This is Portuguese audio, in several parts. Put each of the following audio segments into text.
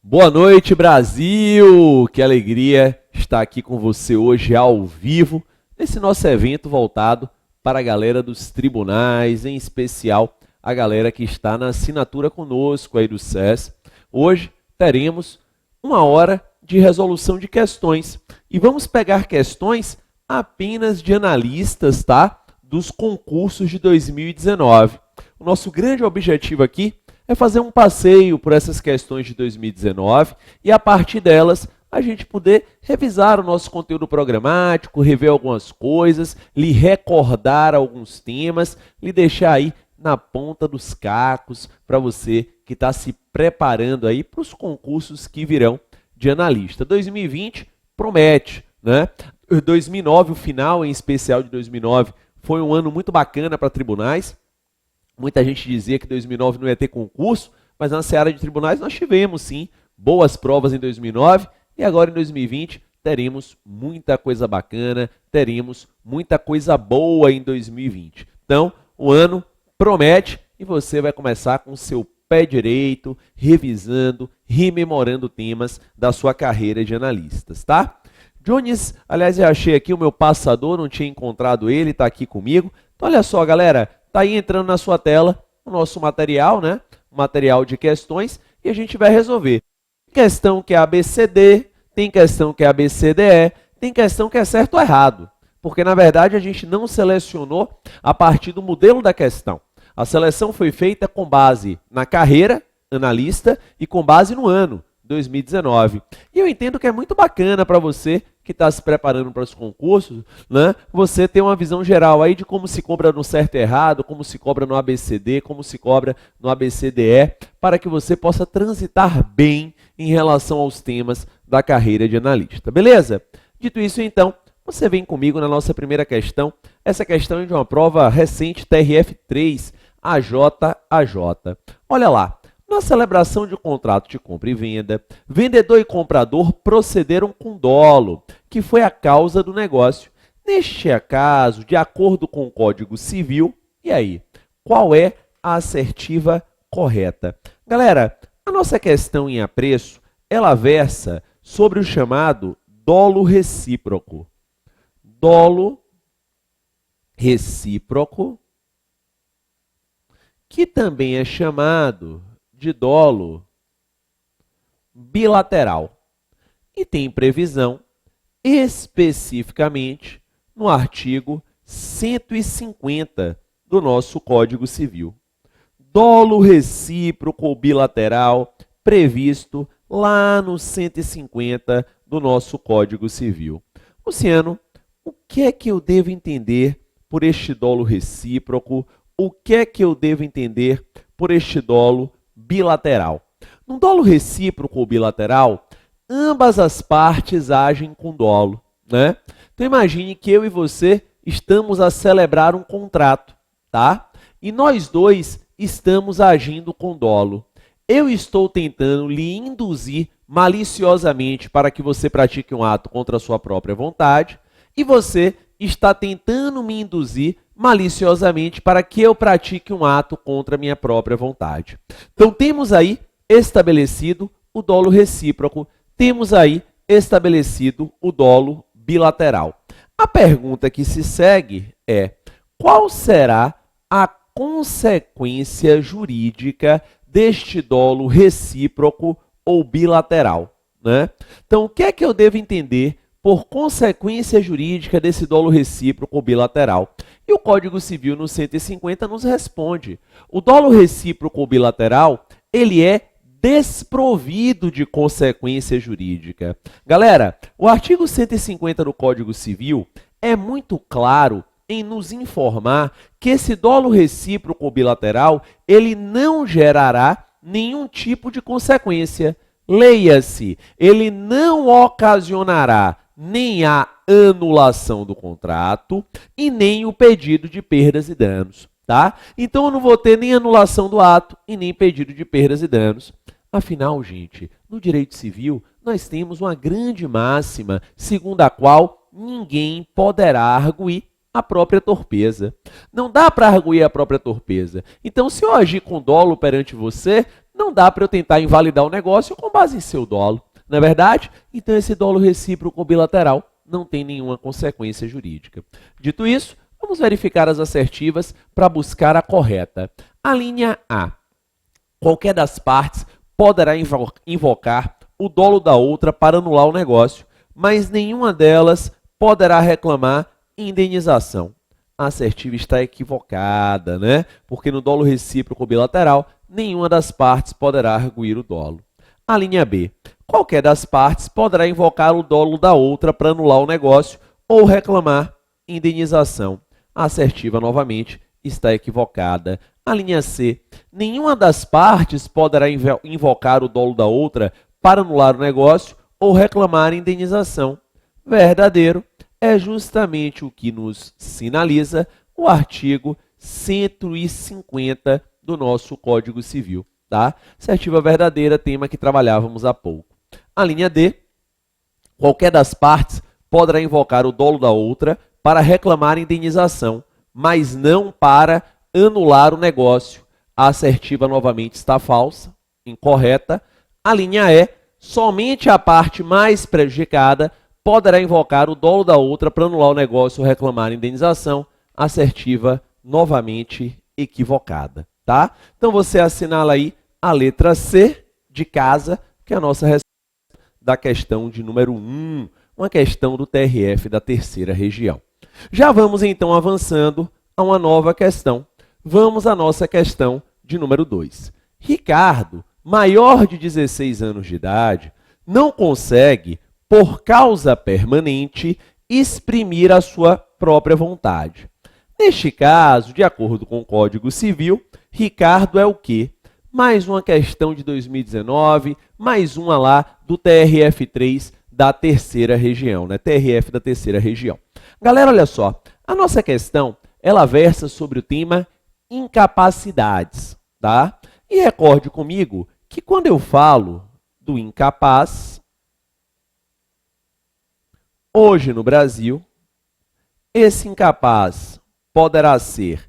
Boa noite, Brasil! Que alegria estar aqui com você hoje ao vivo, nesse nosso evento voltado para a galera dos tribunais, em especial a galera que está na assinatura conosco aí do SES. Hoje teremos 1 hora de resolução de questões e vamos pegar questões apenas de analistas, tá? Dos concursos de 2019. O nosso grande objetivo aqui é fazer um passeio por essas questões de 2019 e, a partir delas, a gente poder revisar o nosso conteúdo programático, rever algumas coisas, lhe recordar alguns temas, lhe deixar aí na ponta dos cacos para você que está se preparando aí para os concursos que virão de analista. 2020 promete, né? 2009, o final em especial de 2009, foi um ano muito bacana para tribunais. Muita gente dizia que 2009 não ia ter concurso, mas na seara de tribunais nós tivemos sim boas provas em 2009 e agora em 2020 teremos muita coisa bacana, teremos muita coisa boa em 2020. Então, o ano promete e você vai começar com o seu pé direito, revisando, rememorando temas da sua carreira de analistas, tá? Jones, aliás, eu achei aqui o meu passador, não tinha encontrado ele, está aqui comigo. Então, olha só, galera. Está aí entrando na sua tela o nosso material, né? O material de questões e a gente vai resolver. Tem questão que é ABCD, tem questão que é ABCDE, tem questão que é certo ou errado. Porque, na verdade, a gente não selecionou a partir do modelo da questão. A seleção foi feita com base na carreira analista e com base no ano 2019. E eu entendo que é muito bacana para você que está se preparando para os concursos, né? Você ter uma visão geral aí de como se cobra no certo e errado, como se cobra no ABCD, como se cobra no ABCDE, para que você possa transitar bem em relação aos temas da carreira de analista. Beleza? Dito isso, então, você vem comigo na nossa primeira questão. Essa questão é de uma prova recente, TRF3, AJ. Olha lá. Na celebração de contrato de compra e venda, vendedor e comprador procederam com dolo, que foi a causa do negócio. Neste caso, de acordo com o Código Civil, e aí, qual é a assertiva correta? Galera, a nossa questão em apreço, ela versa sobre o chamado dolo recíproco. Dolo recíproco, que também é chamado de dolo bilateral e tem previsão especificamente no artigo 150 do nosso Código Civil. Dolo recíproco ou bilateral previsto lá no 150 do nosso Código Civil. Luciano, o que é que eu devo entender por este dolo recíproco? O que é que eu devo entender por este dolo bilateral? No dolo recíproco ou bilateral, ambas as partes agem com dolo, né? Então imagine que eu e você estamos a celebrar um contrato, tá? E nós dois estamos agindo com dolo. Eu estou tentando lhe induzir maliciosamente para que você pratique um ato contra a sua própria vontade e você está tentando me induzir maliciosamente para que eu pratique um ato contra a minha própria vontade. Então, temos aí estabelecido o dolo recíproco, temos aí estabelecido o dolo bilateral. A pergunta que se segue é: qual será a consequência jurídica deste dolo recíproco ou bilateral, né? Então, o que é que eu devo entender por consequência jurídica desse dolo recíproco ou bilateral? E o Código Civil no 150 nos responde. O dolo recíproco ou bilateral, ele é desprovido de consequência jurídica. Galera, o artigo 150 do Código Civil é muito claro em nos informar que esse dolo recíproco ou bilateral, ele não gerará nenhum tipo de consequência. Leia-se, ele não ocasionará nem a anulação do contrato e nem o pedido de perdas e danos, tá? Então, eu não vou ter nem anulação do ato e nem pedido de perdas e danos. Afinal, gente, no direito civil, nós temos uma grande máxima, segundo a qual ninguém poderá arguir a própria torpeza. Não dá para arguir a própria torpeza. Então, se eu agir com dolo perante você, não dá para eu tentar invalidar o negócio com base em seu dolo. Não é verdade? Então esse dolo recíproco bilateral não tem nenhuma consequência jurídica. Dito isso, vamos verificar as assertivas para buscar a correta. A linha A. Qualquer das partes poderá invocar o dolo da outra para anular o negócio, mas nenhuma delas poderá reclamar indenização. A assertiva está equivocada, né? Porque no dolo recíproco bilateral, nenhuma das partes poderá arguir o dolo. A linha B. Qualquer das partes poderá invocar o dolo da outra para anular o negócio ou reclamar indenização. A assertiva, novamente, está equivocada. A linha C. Nenhuma das partes poderá invocar o dolo da outra para anular o negócio ou reclamar indenização. Verdadeiro. É justamente o que nos sinaliza o artigo 150 do nosso Código Civil, tá? Assertiva verdadeira, tema que trabalhávamos há pouco. A linha D, qualquer das partes poderá invocar o dolo da outra para reclamar indenização, mas não para anular o negócio. A assertiva novamente está falsa, incorreta. A linha E, somente a parte mais prejudicada poderá invocar o dolo da outra para anular o negócio ou reclamar indenização. Assertiva, novamente equivocada, tá? Então, você assinala aí a letra C de casa, que é a nossa resposta da questão de número 1, uma questão do TRF da terceira região. Já vamos, então, avançando a uma nova questão. Vamos à nossa questão de número 2. Ricardo, maior de 16 anos de idade, não consegue, por causa permanente, exprimir a sua própria vontade. Neste caso, de acordo com o Código Civil, Ricardo é o quê? Mais uma questão de 2019, mais uma lá do TRF3 da terceira região, né? TRF da terceira região. Galera, olha só, a nossa questão, ela versa sobre o tema incapacidades, tá? E recorde comigo que quando eu falo do incapaz, hoje no Brasil, esse incapaz poderá ser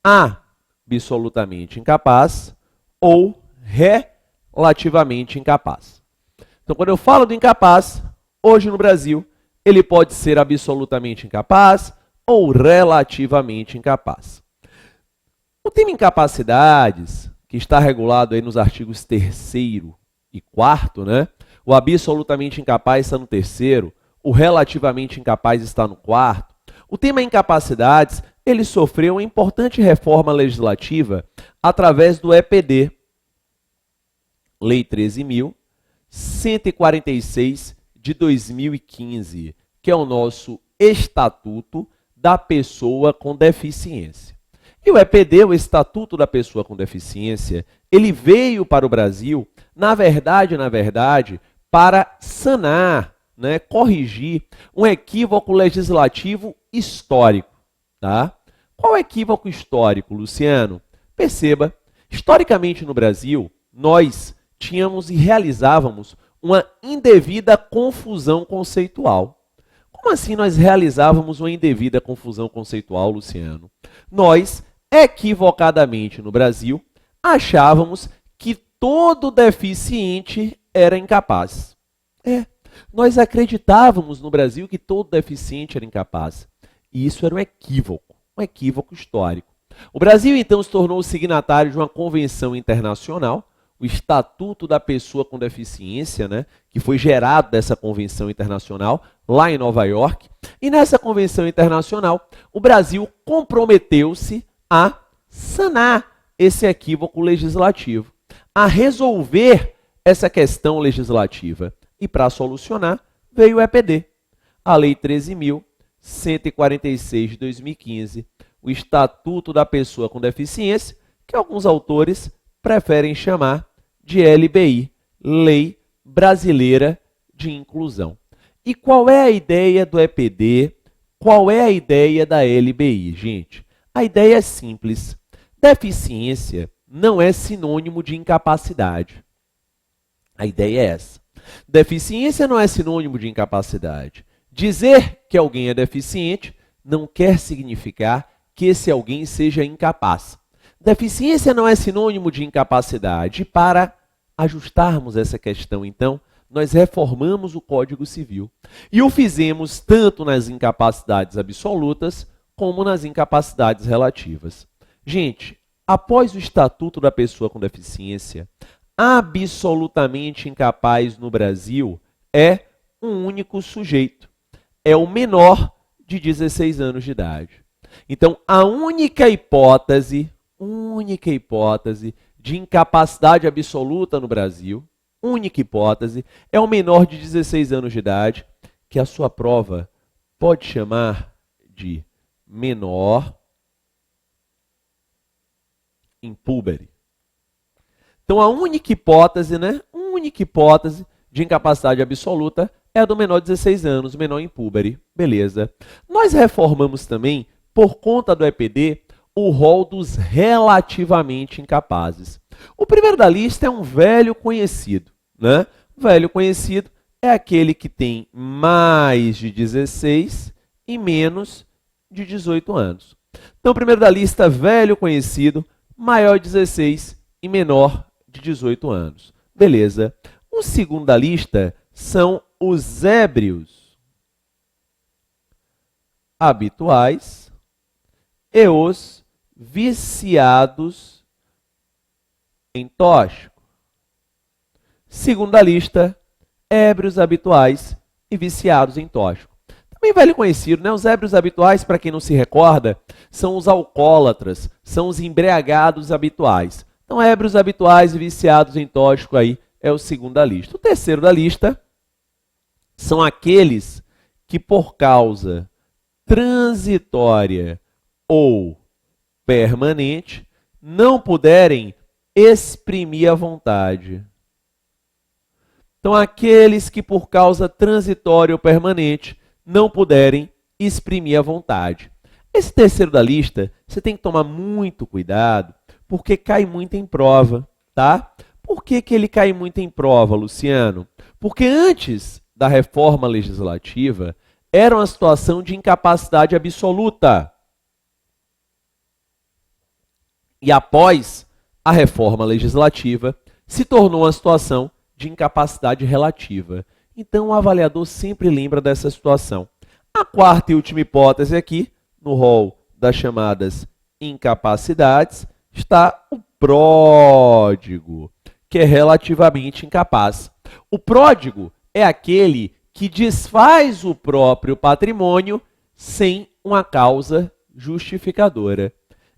absolutamente incapaz ou relativamente incapaz. Então, quando eu falo do incapaz, hoje no Brasil, ele pode ser absolutamente incapaz ou relativamente incapaz. O tema incapacidades, que está regulado aí nos artigos 3º e 4º, né? O absolutamente incapaz está no 3º, o relativamente incapaz está no 4º. O tema incapacidades, ele sofreu uma importante reforma legislativa através do EPD, Lei 13.146 de 2015, que é o nosso Estatuto da Pessoa com Deficiência. E o EPD, o Estatuto da Pessoa com Deficiência, ele veio para o Brasil, na verdade, para sanar, né, corrigir um equívoco legislativo histórico, tá? Qual equívoco histórico, Luciano? Perceba, historicamente no Brasil, nós tínhamos e realizávamos uma indevida confusão conceitual. Como assim nós realizávamos uma indevida confusão conceitual, Luciano? Nós, equivocadamente no Brasil, achávamos que todo deficiente era incapaz. Nós acreditávamos no Brasil que todo deficiente era incapaz. E isso era um equívoco histórico. O Brasil, então, se tornou signatário de uma convenção internacional, o Estatuto da Pessoa com Deficiência, né, que foi gerado dessa convenção internacional lá em Nova York. E nessa convenção internacional, o Brasil comprometeu-se a sanar esse equívoco legislativo, a resolver essa questão legislativa. E para solucionar, veio o EPD, a Lei 13.146 de 2015, o Estatuto da Pessoa com Deficiência, que alguns autores preferem chamar de LBI, Lei Brasileira de Inclusão. E qual é a ideia do EPD? Qual é a ideia da LBI, gente? A ideia é simples. Deficiência não é sinônimo de incapacidade. A ideia é essa. Deficiência não é sinônimo de incapacidade. Dizer que alguém é deficiente não quer significar que esse alguém seja incapaz. Deficiência não é sinônimo de incapacidade. Para ajustarmos essa questão, então, nós reformamos o Código Civil e o fizemos tanto nas incapacidades absolutas como nas incapacidades relativas. Gente, após o Estatuto da Pessoa com Deficiência, absolutamente incapaz no Brasil é um único sujeito. É o menor de 16 anos de idade. Então, a única hipótese de incapacidade absoluta no Brasil, única hipótese, é o menor de 16 anos de idade, que a sua prova pode chamar de menor impúbere. Então, a única hipótese, única hipótese de incapacidade absoluta é a do menor de 16 anos, o menor impúbere. Beleza. Nós reformamos também, por conta do EPD, o rol dos relativamente incapazes. O primeiro da lista é um velho conhecido, né? Velho conhecido é aquele que tem mais de 16 e menos de 18 anos. Então, o primeiro da lista, velho conhecido, maior de 16 e menor de 18 anos. Beleza. O segundo da lista são os ébrios habituais e os viciados em tóxico. Segunda lista, ébrios habituais e viciados em tóxico. Também velho conhecido, né? Os ébrios habituais, para quem não se recorda, são os alcoólatras, são os embriagados habituais. Então, ébrios habituais e viciados em tóxico aí é o segundo da lista. O terceiro da lista são aqueles que, por causa transitória ou permanente, não puderem exprimir a vontade. Então, aqueles que, por causa transitória ou permanente, não puderem exprimir a vontade. Esse terceiro da lista, você tem que tomar muito cuidado, porque cai muito em prova, tá? Por que ele cai muito em prova, Luciano? Porque antes da reforma legislativa, era uma situação de incapacidade absoluta. E após a reforma legislativa, se tornou uma situação de incapacidade relativa. Então, o avaliador sempre lembra dessa situação. A quarta e última hipótese aqui, no rol das chamadas incapacidades, está o pródigo, que é relativamente incapaz. O pródigo é aquele que desfaz o próprio patrimônio sem uma causa justificadora.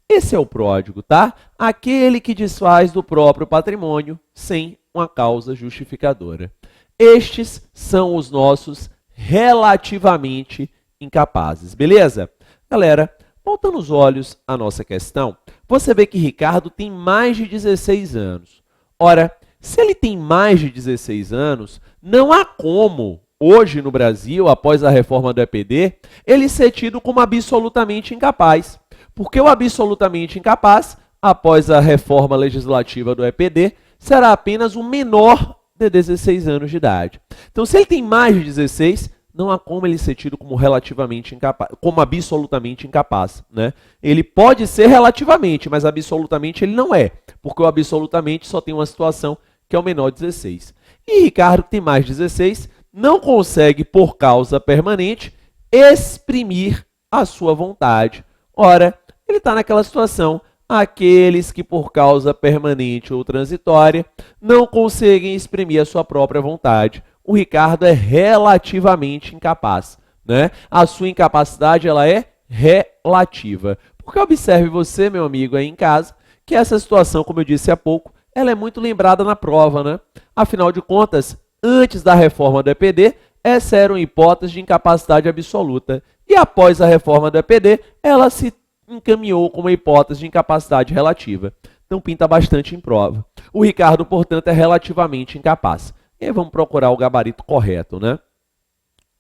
Esse é o pródigo, tá? Aquele que desfaz do próprio patrimônio sem uma causa justificadora. Estes são os nossos relativamente incapazes, beleza? Galera, voltando os olhos à nossa questão, você vê que Ricardo tem mais de 16 anos. Ora, se ele tem mais de 16 anos, não há como, hoje no Brasil, após a reforma do EPD, ele ser tido como absolutamente incapaz. Porque o absolutamente incapaz, após a reforma legislativa do EPD, será apenas o menor de 16 anos de idade. Então, se ele tem mais de 16, não há como ele ser tido como relativamente incapaz, como absolutamente incapaz, né? Ele pode ser relativamente, mas absolutamente ele não é, porque o absolutamente só tem uma situação que é o menor de 16. E Ricardo, que tem mais de 16, não consegue, por causa permanente, exprimir a sua vontade. Ora, ele está naquela situação, aqueles que por causa permanente ou transitória não conseguem exprimir a sua própria vontade. O Ricardo é relativamente incapaz, né? A sua incapacidade ela é relativa. Porque observe você, meu amigo, aí em casa, que essa situação, como eu disse há pouco, ela é muito lembrada na prova, né? Afinal de contas, antes da reforma do EPD, essa era uma hipótese de incapacidade absoluta. E após a reforma do EPD, ela se encaminhou com uma hipótese de incapacidade relativa. Então, pinta bastante em prova. O Ricardo, portanto, é relativamente incapaz. E aí vamos procurar o gabarito correto, né?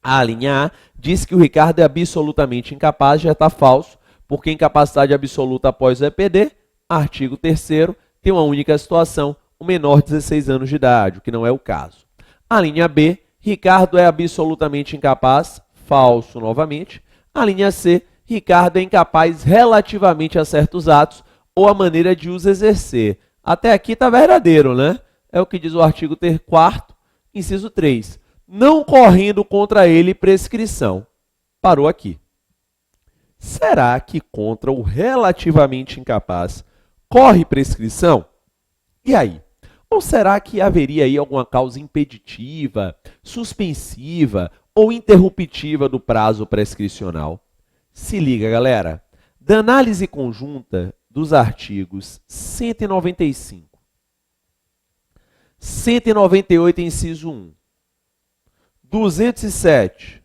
A linha A diz que o Ricardo é absolutamente incapaz, já está falso, porque incapacidade absoluta após o EPD, artigo 3º, tem uma única situação, o menor de 16 anos de idade, o que não é o caso. A linha B, Ricardo é absolutamente incapaz, falso novamente. A linha C, Ricardo é incapaz relativamente a certos atos, ou a maneira de os exercer. Até aqui está verdadeiro, né? É o que diz o artigo 4º, inciso 3. Não correndo contra ele prescrição. Parou aqui. Será que contra o relativamente incapaz corre prescrição? E aí? Ou será que haveria aí alguma causa impeditiva, suspensiva ou interruptiva do prazo prescricional? Se liga, galera. Da análise conjunta dos artigos 195, 198, inciso 1, 207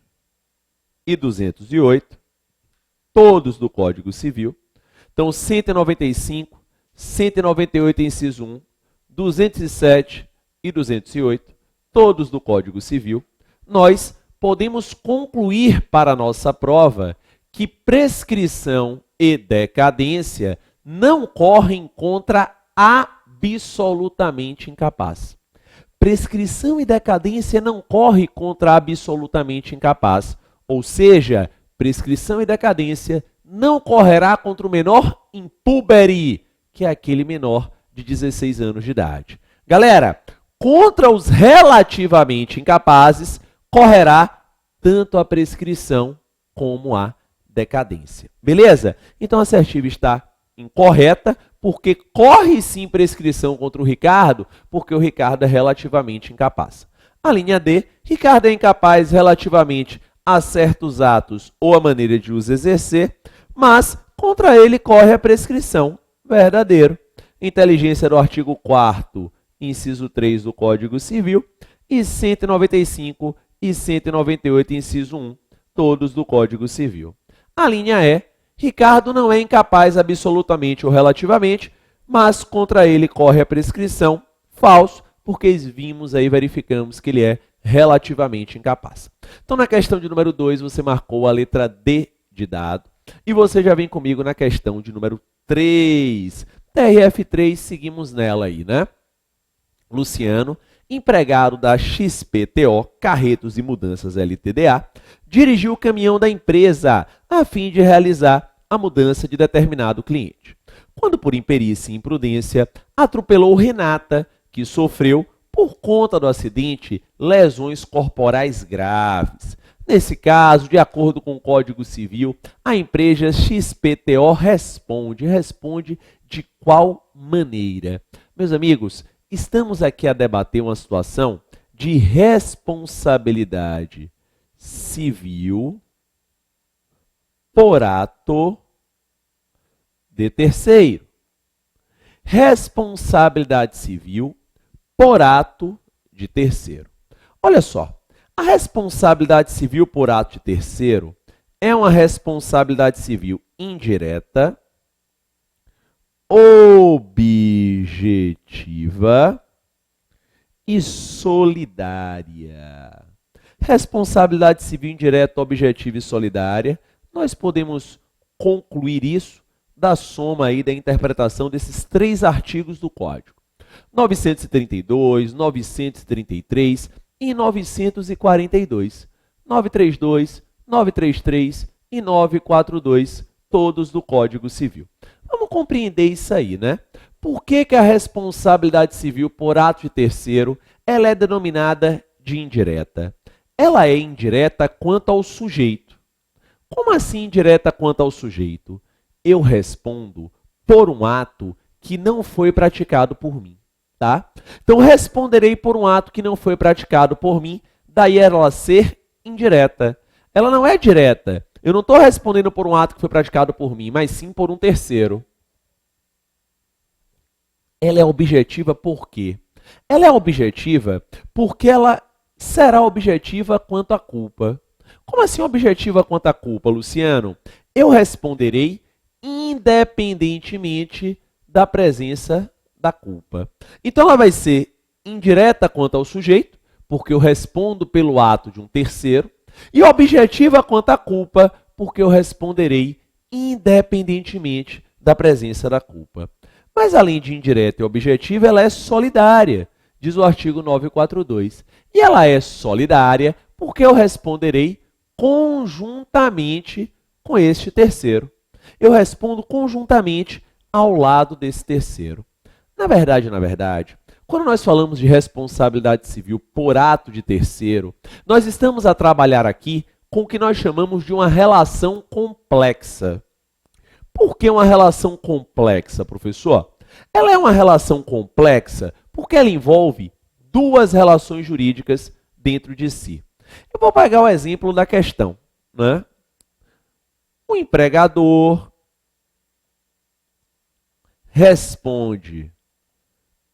e 208, todos do Código Civil. Então, 195, 198, inciso 1, 207 e 208, todos do Código Civil, nós podemos concluir para a nossa prova que prescrição e decadência não correm contra absolutamente incapaz. Prescrição e decadência não correm contra absolutamente incapaz, ou seja, prescrição e decadência não correrá contra o menor impúbere, que é aquele menor de 16 anos de idade. Galera, contra os relativamente incapazes, correrá tanto a prescrição como a decadência. Beleza? Então a assertiva está incorreta, porque corre sim prescrição contra o Ricardo, porque o Ricardo é relativamente incapaz. A linha D, Ricardo é incapaz relativamente a certos atos ou a maneira de os exercer, mas contra ele corre a prescrição. Verdadeiro. Inteligência do artigo 4º, inciso 3 do Código Civil, e 195 e 198, inciso 1, todos do Código Civil. A linha E, Ricardo não é incapaz absolutamente ou relativamente, mas contra ele corre a prescrição. Falso, porque vimos aí, verificamos que ele é relativamente incapaz. Então, na questão de número 2, você marcou a letra D de dado, e você já vem comigo na questão de número 3. TRF3, seguimos nela aí, né? Luciano, empregado da XPTO, Carretos e Mudanças LTDA, dirigiu o caminhão da empresa a fim de realizar a mudança de determinado cliente. Quando, por imperícia e imprudência, atropelou Renata, que sofreu, por conta do acidente, lesões corporais graves. Nesse caso, de acordo com o Código Civil, a empresa XPTO responde de qual maneira? Meus amigos, estamos aqui a debater uma situação de responsabilidade civil por ato de terceiro. Responsabilidade civil por ato de terceiro. Olha só, a responsabilidade civil por ato de terceiro é uma responsabilidade civil indireta, objetiva e solidária. Responsabilidade civil indireta, objetiva e solidária, nós podemos concluir isso da soma aí da interpretação desses 3 artigos do Código. 932, 933 e 942. 932, 933 e 942, todos do Código Civil. Vamos compreender isso aí, né? Por que a responsabilidade civil por ato de terceiro ela é denominada de indireta? Ela é indireta quanto ao sujeito. Como assim indireta quanto ao sujeito? Eu respondo por um ato que não foi praticado por mim, tá? Então, responderei por um ato que não foi praticado por mim, daí ela ser indireta. Ela não é direta. Eu não estou respondendo por um ato que foi praticado por mim, mas sim por um terceiro. Ela é objetiva por quê? Ela é objetiva porque ela será objetiva quanto à culpa. Como assim objetiva quanto à culpa, Luciano? Eu responderei independentemente da presença da culpa. Então, ela vai ser indireta quanto ao sujeito, porque eu respondo pelo ato de um terceiro, e objetiva quanto à culpa, porque eu responderei independentemente da presença da culpa. Mas, além de indireta e objetiva, ela é solidária, diz o artigo 942. E ela é solidária porque eu responderei conjuntamente com este terceiro. Eu respondo conjuntamente ao lado desse terceiro. Na verdade, quando nós falamos de responsabilidade civil por ato de terceiro, nós estamos a trabalhar aqui com o que nós chamamos de uma relação complexa. Por que uma relação complexa, professor? Ela é uma relação complexa porque ela envolve duas relações jurídicas dentro de si. Eu vou pegar o exemplo da questão, né? O empregador responde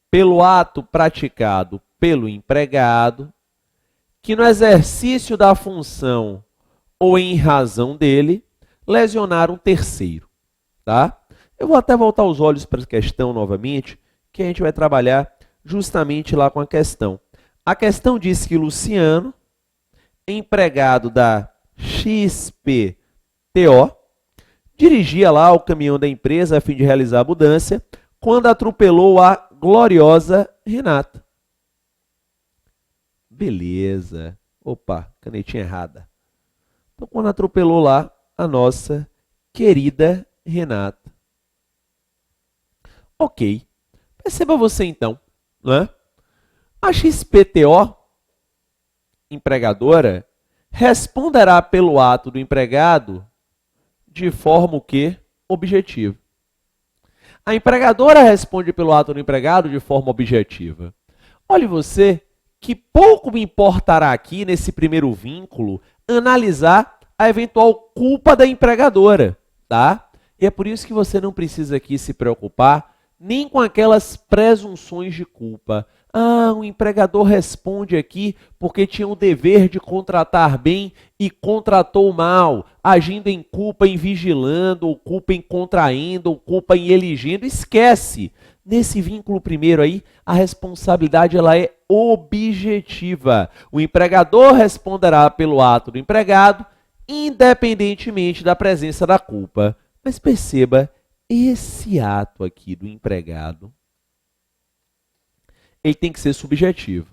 pelo ato praticado pelo empregado, que no exercício da função ou em razão dele, lesionar um terceiro. Tá? Eu vou até voltar os olhos para a questão novamente, que a gente vai trabalhar justamente lá com a questão. A questão diz que Luciano, empregado da XPTO, dirigia lá o caminhão da empresa a fim de realizar a mudança, quando atropelou a gloriosa Renata. Beleza. Opa, canetinha errada. Então, quando atropelou lá a nossa querida Renata. Ok. Perceba você então, né? A XPTO, empregadora, responderá pelo ato do empregado de forma o quê? Objetiva. A empregadora responde pelo ato do empregado de forma objetiva. Olhe você que pouco me importará aqui, nesse primeiro vínculo, analisar a eventual culpa da empregadora, tá? E é por isso que você não precisa aqui se preocupar nem com aquelas presunções de culpa. Ah, o empregador responde aqui porque tinha o dever de contratar bem e contratou mal, agindo em culpa em vigilando, ou culpa em contraindo, ou culpa em eligendo. Esquece! Nesse vínculo primeiro aí, a responsabilidade ela é objetiva. O empregador responderá pelo ato do empregado, independentemente da presença da culpa. Mas perceba, esse ato aqui do empregado, ele tem que ser subjetivo.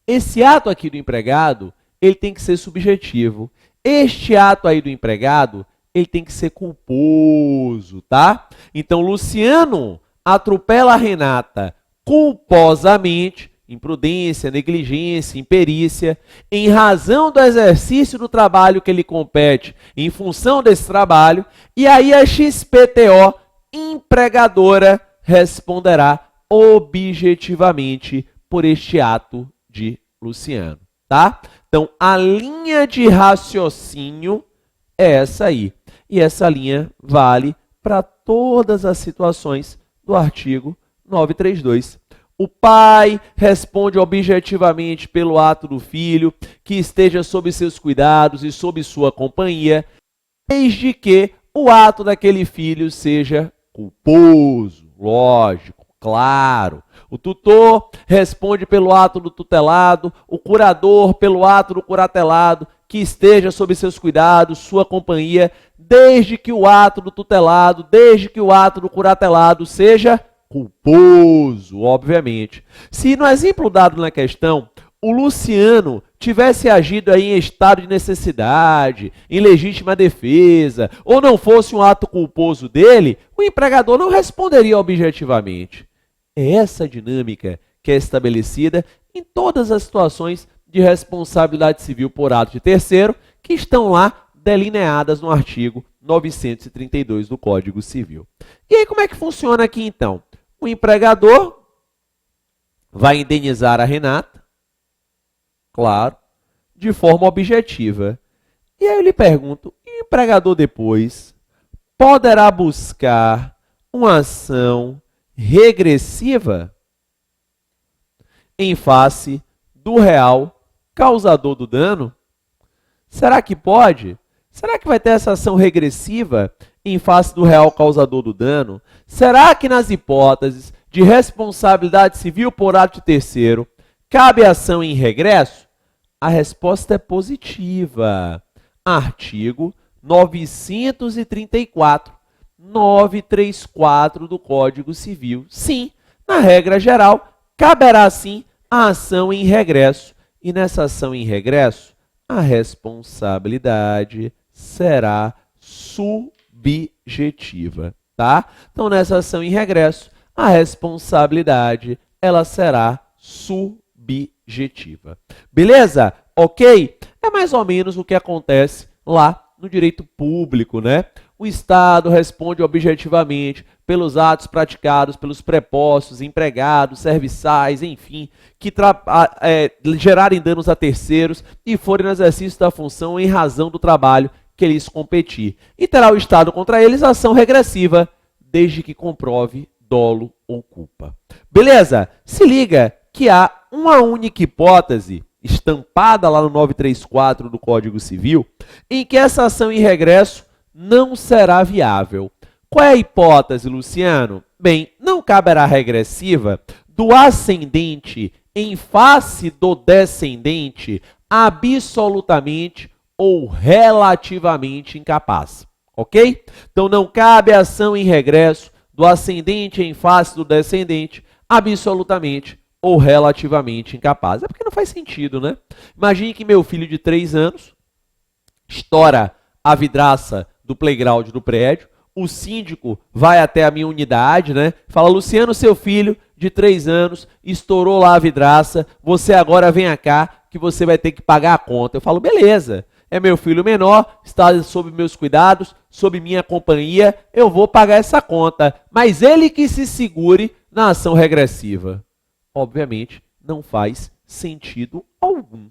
Esse ato aqui do empregado, ele tem que ser subjetivo. Este ato aí do empregado, ele tem que ser culposo, tá? Então, Luciano atropela a Renata culposamente, imprudência, negligência, imperícia, em razão do exercício do trabalho que lhe compete, em função desse trabalho, e aí a XPTO, empregadora, responderá objetivamente por este ato de Luciano, tá? Então, a linha de raciocínio é essa aí. E essa linha vale para todas as situações do artigo 932. O pai responde objetivamente pelo ato do filho, que esteja sob seus cuidados e sob sua companhia, desde que o ato daquele filho seja culposo, lógico, claro. O tutor responde pelo ato do tutelado, o curador pelo ato do curatelado, que esteja sob seus cuidados, sua companhia, desde que o ato do tutelado, desde que o ato do curatelado seja culposo, obviamente. Se no exemplo dado na questão, o Luciano tivesse agido aí em estado de necessidade, em legítima defesa, ou não fosse um ato culposo dele, o empregador não responderia objetivamente. É essa dinâmica que é estabelecida em todas as situações de responsabilidade civil por ato de terceiro, que estão lá delineadas no artigo 932 do Código Civil. E aí como é que funciona aqui então? O empregador vai indenizar a Renata, claro, de forma objetiva. E aí eu lhe pergunto, e o empregador depois poderá buscar uma ação regressiva em face do real causador do dano? Será que pode? Será que vai ter essa ação regressiva em face do real causador do dano? Será que nas hipóteses de responsabilidade civil por ato de terceiro cabe ação em regresso? A resposta é positiva. Artigo 934 do Código Civil. Sim, na regra geral, caberá sim a ação em regresso. E nessa ação em regresso, a responsabilidade será subjetiva. tá? Então, nessa ação em regresso, a responsabilidade ela será subjetiva. Beleza? Ok? É mais ou menos o que acontece lá no direito público, né? O Estado responde objetivamente pelos atos praticados pelos prepostos, empregados, serviçais, enfim, que gerarem danos a terceiros e forem no exercício da função em razão do trabalho que lhes competir. E terá o Estado contra eles ação regressiva, desde que comprove dolo ou culpa. Beleza? Se liga que há uma única hipótese estampada lá no 934 do Código Civil, em que essa ação em regresso não será viável. Qual é a hipótese, Luciano? Bem, não caberá regressiva do ascendente em face do descendente absolutamente ou relativamente incapaz, ok? Então, não cabe ação em regresso do ascendente em face do descendente absolutamente ou relativamente incapaz. É porque não faz sentido, né? Imagine que meu filho de 3 anos estoura a vidraça do playground do prédio, o síndico vai até a minha unidade, né? Fala, Luciano, seu filho de 3 anos estourou lá a vidraça, você agora vem cá que você vai ter que pagar a conta. Eu falo, beleza, é meu filho menor, está sob meus cuidados, sob minha companhia, eu vou pagar essa conta, mas ele que se segure na ação regressiva. Obviamente, não faz sentido algum,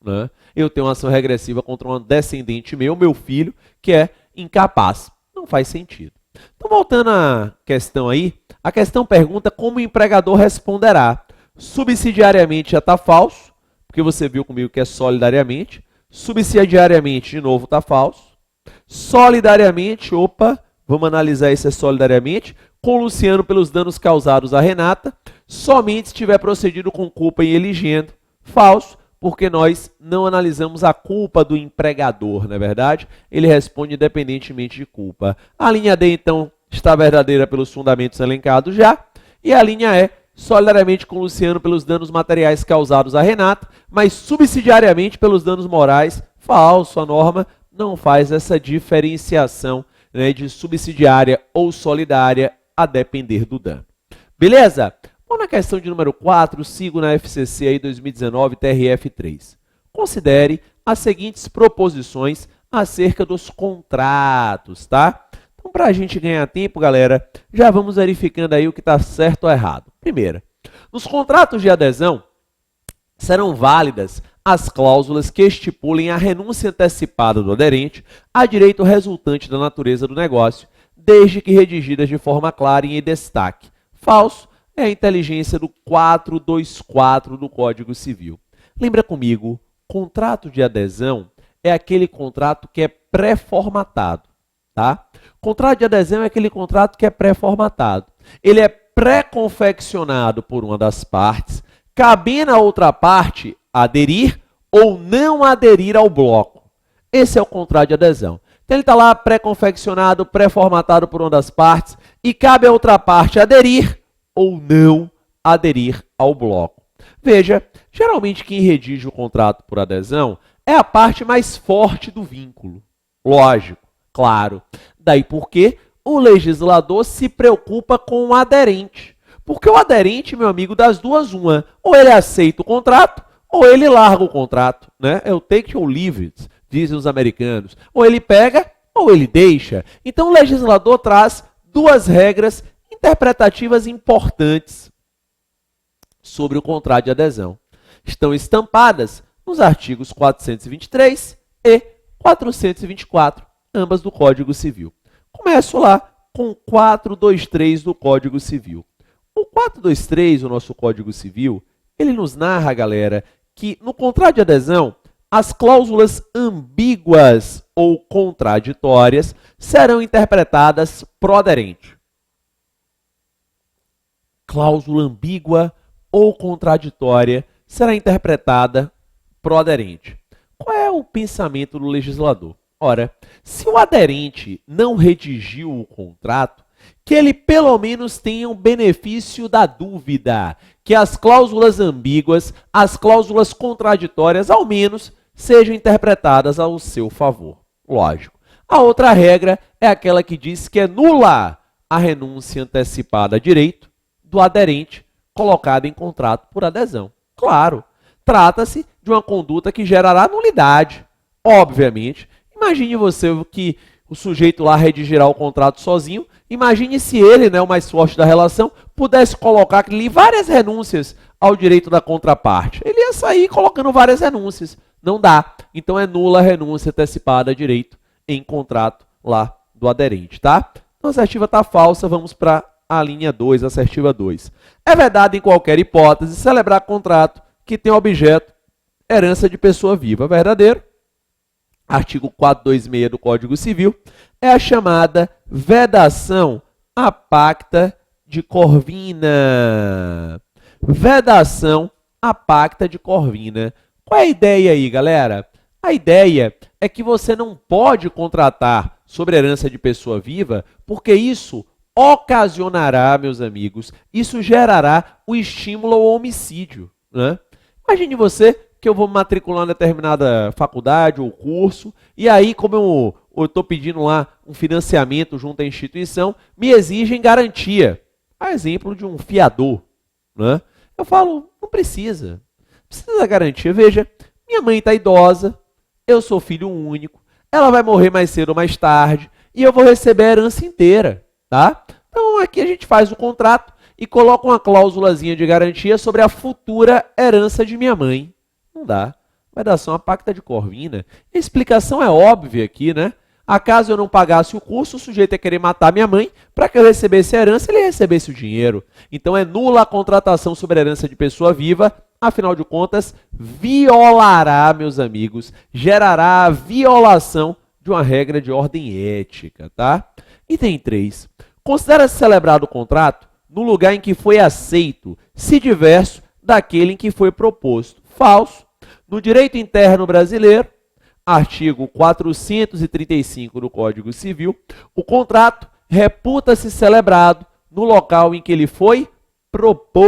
né? Eu tenho uma ação regressiva contra um descendente meu filho, que é incapaz. Não faz sentido. Então, voltando à questão aí, a questão pergunta como o empregador responderá. Subsidiariamente já está falso, porque você viu comigo que é solidariamente. Subsidiariamente, de novo, está falso. Solidariamente, opa, vamos analisar isso é solidariamente. Com Luciano pelos danos causados a Renata, somente se tiver procedido com culpa em eligendo. Falso, porque nós não analisamos a culpa do empregador, não é verdade? Ele responde independentemente de culpa. A linha D, então, está verdadeira pelos fundamentos elencados já. E a linha E, solidariamente com Luciano pelos danos materiais causados a Renata, mas subsidiariamente pelos danos morais. Falso, a norma não faz essa diferenciação, né, de subsidiária ou solidária a depender do dano. Beleza? Bom, na questão de número 4, sigo na FCC aí 2019, TRF3. Considere as seguintes proposições acerca dos contratos, tá? Então, para a gente ganhar tempo, galera, já vamos verificando aí o que está certo ou errado. Primeira, nos contratos de adesão, serão válidas as cláusulas que estipulem a renúncia antecipada do aderente a direito resultante da natureza do negócio, desde que redigidas de forma clara e em destaque. Falso é a inteligência do 424 do Código Civil. Lembra comigo, contrato de adesão é aquele contrato que é pré-formatado, tá? Contrato de adesão é aquele contrato que é pré-formatado. Ele é pré-confeccionado por uma das partes, cabendo a outra parte aderir ou não aderir ao bloco. Esse é o contrato de adesão. Então, ele está lá pré-confeccionado, pré-formatado por uma das partes e cabe a outra parte aderir ou não aderir ao bloco. Veja, geralmente quem redige o contrato por adesão é a parte mais forte do vínculo. Lógico, claro. Daí porque o legislador se preocupa com o aderente. Porque o aderente, meu amigo, das duas, uma. Ou ele aceita o contrato, ou ele larga o contrato, né? É o take or leave it, dizem os americanos. Ou ele pega, ou ele deixa. Então, o legislador traz duas regras interpretativas importantes sobre o contrato de adesão. Estão estampadas nos artigos 423 e 424, ambas do Código Civil. Começo lá com 423 do Código Civil. O 423, o nosso Código Civil, ele nos narra, galera, que no contrato de adesão, as cláusulas ambíguas ou contraditórias serão interpretadas pro aderente. Cláusula ambígua ou contraditória será interpretada pro aderente. Qual é o pensamento do legislador? Ora, se o aderente não redigiu o contrato, que ele pelo menos tenha o benefício da dúvida, que as cláusulas ambíguas, as cláusulas contraditórias, ao menos, sejam interpretadas ao seu favor. Lógico. A outra regra é aquela que diz que é nula a renúncia antecipada a direito do aderente colocada em contrato por adesão. Claro, trata-se de uma conduta que gerará nulidade. Obviamente, imagine você que o sujeito lá redigirá o contrato sozinho, imagine se ele, o mais forte da relação, pudesse colocar ali várias renúncias ao direito da contraparte. Ele ia sair colocando várias renúncias. Não dá. Então é nula a renúncia antecipada a direito em contrato lá do aderente, tá? Então a assertiva está falsa, vamos para a linha 2, assertiva 2. É vedado em qualquer hipótese celebrar contrato que tem objeto herança de pessoa viva. Verdadeiro. Artigo 426 do Código Civil é a chamada vedação à pacta de Corvina. Vedação à pacta de Corvina. Qual é a ideia aí, galera? A ideia é que você não pode contratar sobre herança de pessoa viva, porque isso ocasionará, meus amigos, isso gerará o estímulo ao homicídio, né? Imagine você que eu vou me matricular em determinada faculdade ou curso, e aí, como eu estou pedindo lá um financiamento junto à instituição, me exigem garantia. A exemplo de um fiador, né? Eu falo, não precisa da garantia. Veja, minha mãe está idosa, eu sou filho único, ela vai morrer mais cedo ou mais tarde, e eu vou receber a herança inteira, tá? Então, aqui a gente faz o contrato e coloca uma cláusulazinha de garantia sobre a futura herança de minha mãe. Não dá. Vai dar só uma pacta de Corvina. A explicação é óbvia aqui, né? Acaso eu não pagasse o curso, o sujeito ia querer matar minha mãe, para que eu recebesse a herança, ele recebesse o dinheiro. Então é nula a contratação sobre herança de pessoa viva, afinal de contas, violará, meus amigos, gerará a violação de uma regra de ordem ética, tá? Item 3. Considera-se celebrado o contrato no lugar em que foi aceito, se diverso daquele em que foi proposto. Falso. No direito interno brasileiro, artigo 435 do Código Civil, o contrato reputa-se celebrado no local em que ele foi proposto.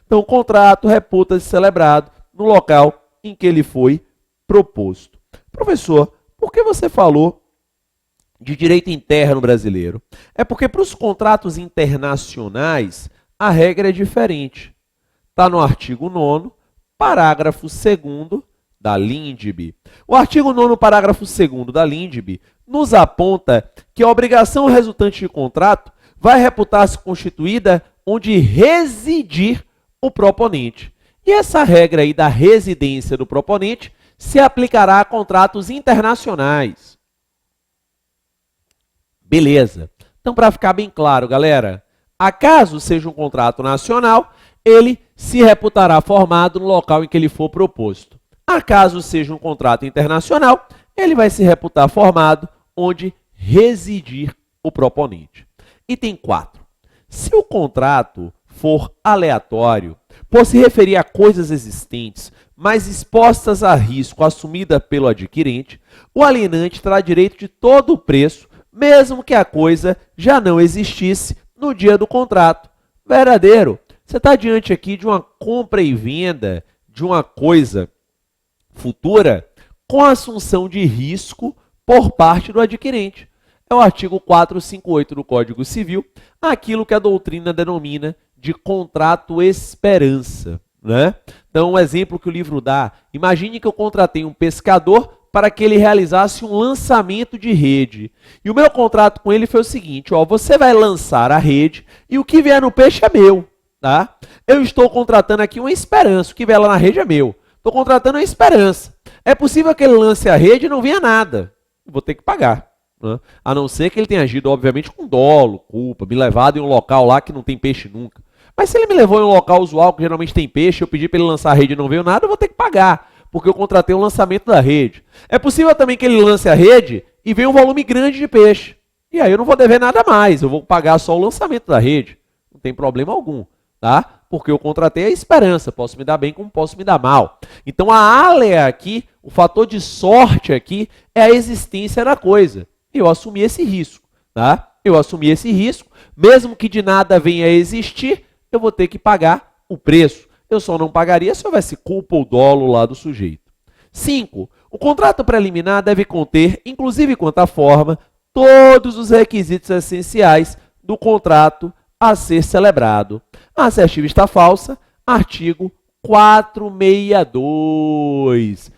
Então, o contrato reputa-se celebrado no local em que ele foi proposto. Professor, por que você falou de direito interno brasileiro? É porque para os contratos internacionais, a regra é diferente. Está no artigo 9º, parágrafo 2º da LINDB. O artigo 9º, parágrafo 2º da LINDB, nos aponta que a obrigação resultante de contrato vai reputar-se constituída onde residir o proponente. E essa regra aí da residência do proponente se aplicará a contratos internacionais. Beleza. Então, para ficar bem claro, galera, acaso seja um contrato nacional, ele se reputará formado no local em que ele for proposto. Acaso seja um contrato internacional, ele vai se reputar formado onde residir o proponente. Item 4. Se o contrato for aleatório, por se referir a coisas existentes, mas expostas a risco assumida pelo adquirente, o alienante terá direito de todo o preço, mesmo que a coisa já não existisse no dia do contrato. Verdadeiro. Você está diante aqui de uma compra e venda de uma coisa futura com assunção de risco por parte do adquirente. É o artigo 458 do Código Civil, aquilo que a doutrina denomina de contrato esperança, né? Então, um exemplo que o livro dá, imagine que eu contratei um pescador para que ele realizasse um lançamento de rede. E o meu contrato com ele foi o seguinte, ó, você vai lançar a rede e o que vier no peixe é meu. Tá? Eu estou contratando aqui uma esperança, o que vier lá na rede é meu. Estou contratando uma esperança. É possível que ele lance a rede e não venha nada. Vou ter que pagar. Né? A não ser que ele tenha agido, obviamente, com dolo, culpa, me levado em um local lá que não tem peixe nunca. Mas se ele me levou em um local usual que geralmente tem peixe, eu pedi para ele lançar a rede e não veio nada, eu vou ter que pagar, porque eu contratei o lançamento da rede. É possível também que ele lance a rede e venha um volume grande de peixe. E aí eu não vou dever nada mais, eu vou pagar só o lançamento da rede. Não tem problema algum. Tá? Porque eu contratei a esperança, posso me dar bem como posso me dar mal. Então a alea aqui, o fator de sorte aqui, é a existência da coisa. Eu assumi esse risco, tá? Eu assumi esse risco, mesmo que de nada venha a existir, eu vou ter que pagar o preço. Eu só não pagaria se houvesse culpa ou dolo lá do sujeito. 5. O contrato preliminar deve conter, inclusive quanto à forma, todos os requisitos essenciais do contrato a ser celebrado. A assertiva está falsa. Artigo 462.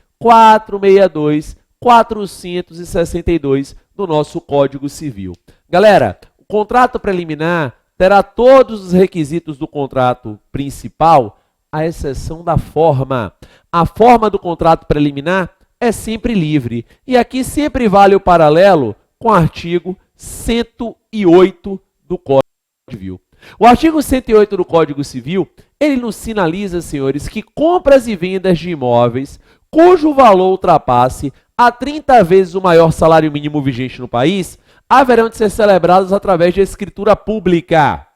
462 do nosso Código Civil. Galera, o contrato preliminar terá todos os requisitos do contrato principal, à exceção da forma. A forma do contrato preliminar é sempre livre. E aqui sempre vale o paralelo com o artigo 108 do Código Civil. O artigo 108 do Código Civil, ele nos sinaliza, senhores, que compras e vendas de imóveis cujo valor ultrapasse a 30 vezes o maior salário mínimo vigente no país, haverão de ser celebrados através de escritura pública.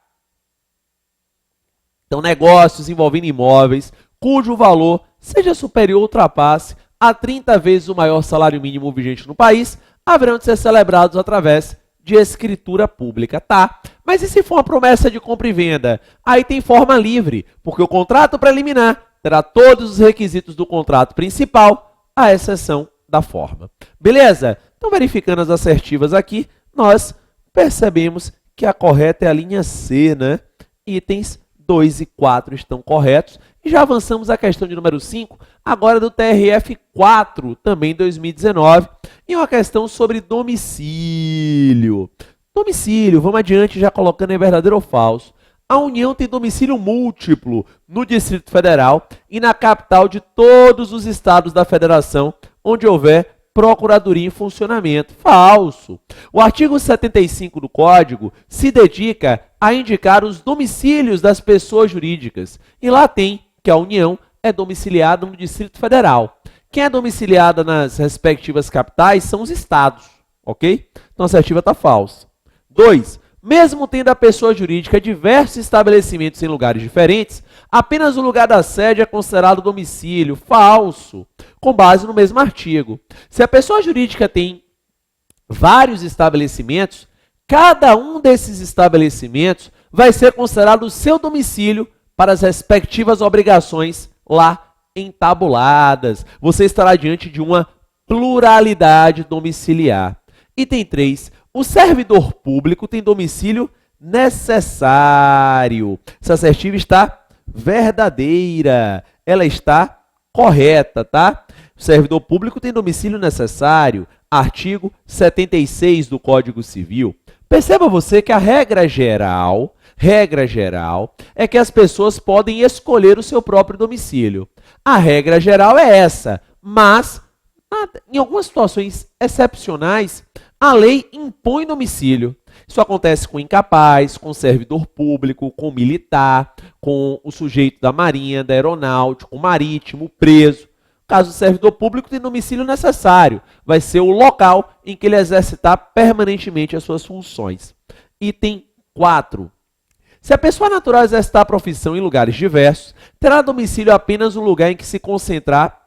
Então, negócios envolvendo imóveis cujo valor seja superior ou ultrapasse a 30 vezes o maior salário mínimo vigente no país, haverão de ser celebrados através de escritura pública, tá? Mas e se for uma promessa de compra e venda? Aí tem forma livre, porque o contrato preliminar terá todos os requisitos do contrato principal, à exceção da forma. Beleza? Então, verificando as assertivas aqui, nós percebemos que a correta é a linha C, né? Itens 2 e 4 estão corretos. E já avançamos à questão de número 5, agora do TRF 4, também 2019, e uma questão sobre domicílio. Domicílio, vamos adiante já colocando em verdadeiro ou falso. A União tem domicílio múltiplo no Distrito Federal e na capital de todos os estados da Federação, onde houver procuradoria em funcionamento. Falso. O artigo 75 do Código se dedica a indicar os domicílios das pessoas jurídicas. E lá tem que a União é domiciliada no Distrito Federal. Quem é domiciliada nas respectivas capitais são os estados, ok? Então a assertiva está falsa. 2. Mesmo tendo a pessoa jurídica diversos estabelecimentos em lugares diferentes, apenas o lugar da sede é considerado domicílio. Falso. Com base no mesmo artigo. Se a pessoa jurídica tem vários estabelecimentos, cada um desses estabelecimentos vai ser considerado o seu domicílio para as respectivas obrigações lá entabuladas. Você estará diante de uma pluralidade domiciliar. Item 3. O servidor público tem domicílio necessário. Essa assertiva está verdadeira. Ela está correta, tá? O servidor público tem domicílio necessário. Artigo 76 do Código Civil. Perceba você que a regra geral é que as pessoas podem escolher o seu próprio domicílio. A regra geral é essa, mas em algumas situações excepcionais, a lei impõe domicílio. Isso acontece com incapaz, com servidor público, com militar, com o sujeito da marinha, da aeronáutica, o marítimo, preso. Caso o servidor público tem domicílio necessário, vai ser o local em que ele exercitar permanentemente as suas funções. Item 4. Se a pessoa natural exercitar a profissão em lugares diversos, terá domicílio apenas o lugar em que se concentrar